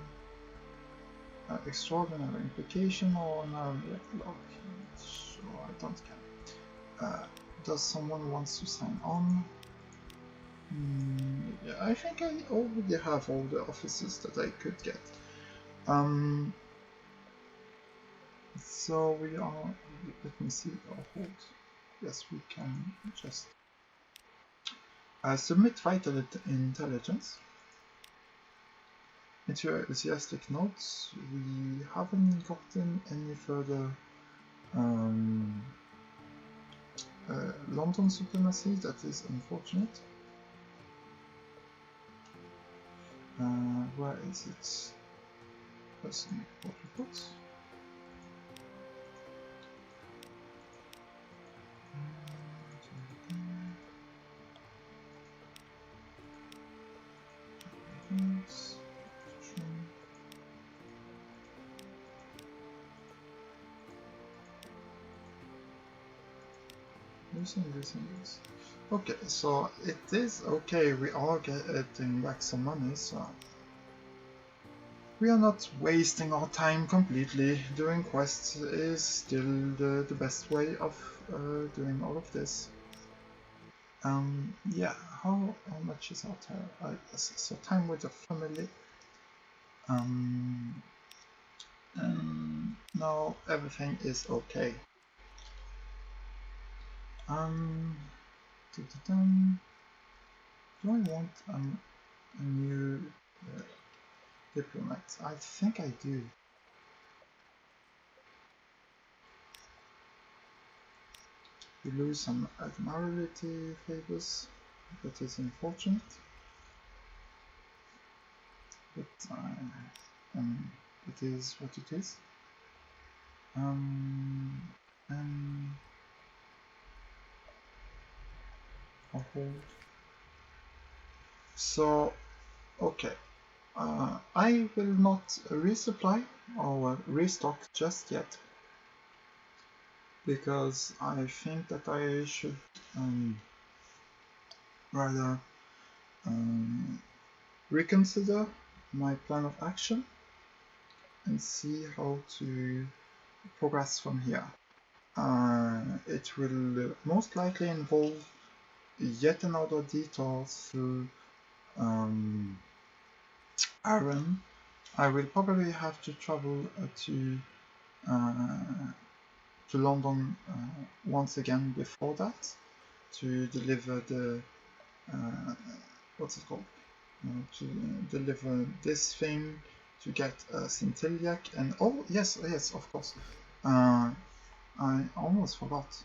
[SPEAKER 1] Extraordinary implication or an backlog? Sure, I don't care. Does someone wants to sign on? Yeah, I think I already have all the offices that I could get. So we are, let me see, hold. Yes, we can just submit vital intelligence. Enthusiastic notes. We haven't gotten any further London supremacy. That is unfortunate. Where is it? Person report reports. This. Okay, so it is okay, we are getting back some money, so we are not wasting our time completely. Doing quests is still the best way of doing all of this. Yeah, how much is our time? So time with the family. Now everything is okay. Do I want a new diplomat? I think I do. We lose some admiralty favors. That is unfortunate. But it is what it is. And I'll hold. So, okay. I will not resupply or restock just yet, because I think that I should rather reconsider my plan of action and see how to progress from here. It will most likely involve yet another detour through Iron. I will probably have to travel to London once again before that to deliver the what's it called? To deliver this thing to get Centiliac and oh yes, of course. I almost forgot.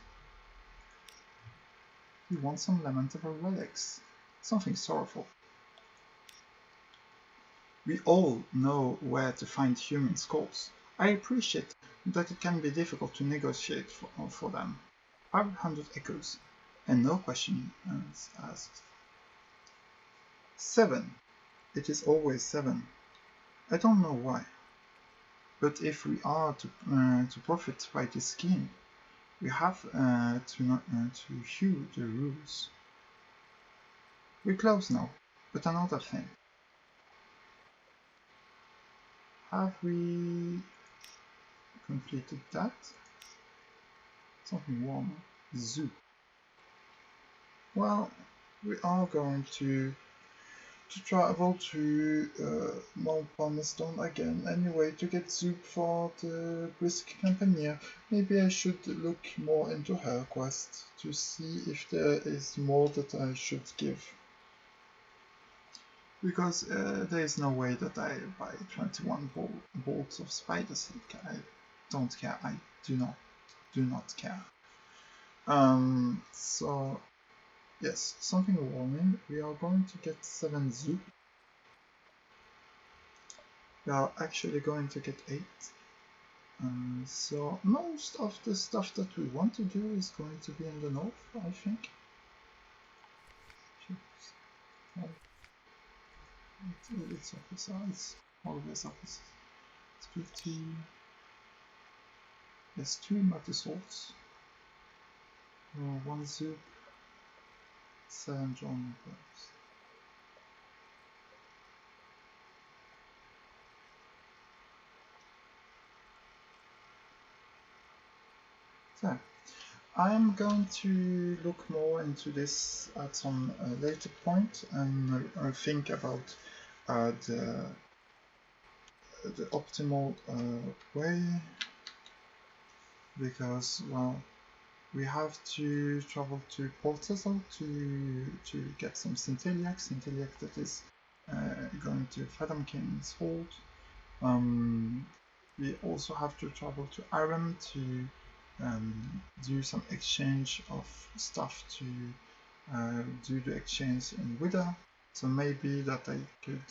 [SPEAKER 1] You want some lamentable relics, something sorrowful. We all know where to find human skulls. I appreciate that it can be difficult to negotiate for them. 500 echoes, and no question asked. 7. It is always 7. I don't know why. But if we are to profit by this scheme, we have to hew the rules. We're close now, but another thing. Have we completed that? Something warmer. Zoo. Well, we are going to travel to Mount Palmerston again anyway to get soup for the brisk campaigner. Maybe I should look more into her quest to see if there is more that I should give. Because there is no way that I buy 21 bolts of spider silk. I don't care. I do not care. So yes, something warming. We are going to get 7 zoop. We are actually going to get 8. So most of the stuff that we want to do is going to be in the north, I think. It's officer. It's always officer. It's 50. There's two multi-sorts. One zip. 7 John Burns. So, I'm going to look more into this at some later point and think about the optimal way, because, well, we have to travel to Port Cecil to get some Centiliac that is going to Fathom King's Hold. We also have to travel to Aram to do some exchange of stuff to do the exchange in Wida. So maybe that I could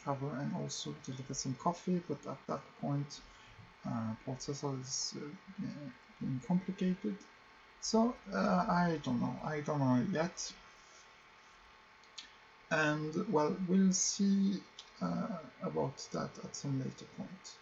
[SPEAKER 1] travel and also deliver some coffee, but at that point, Port Cecil is being complicated. So I don't know. I don't know yet. And well, we'll see about that at some later point.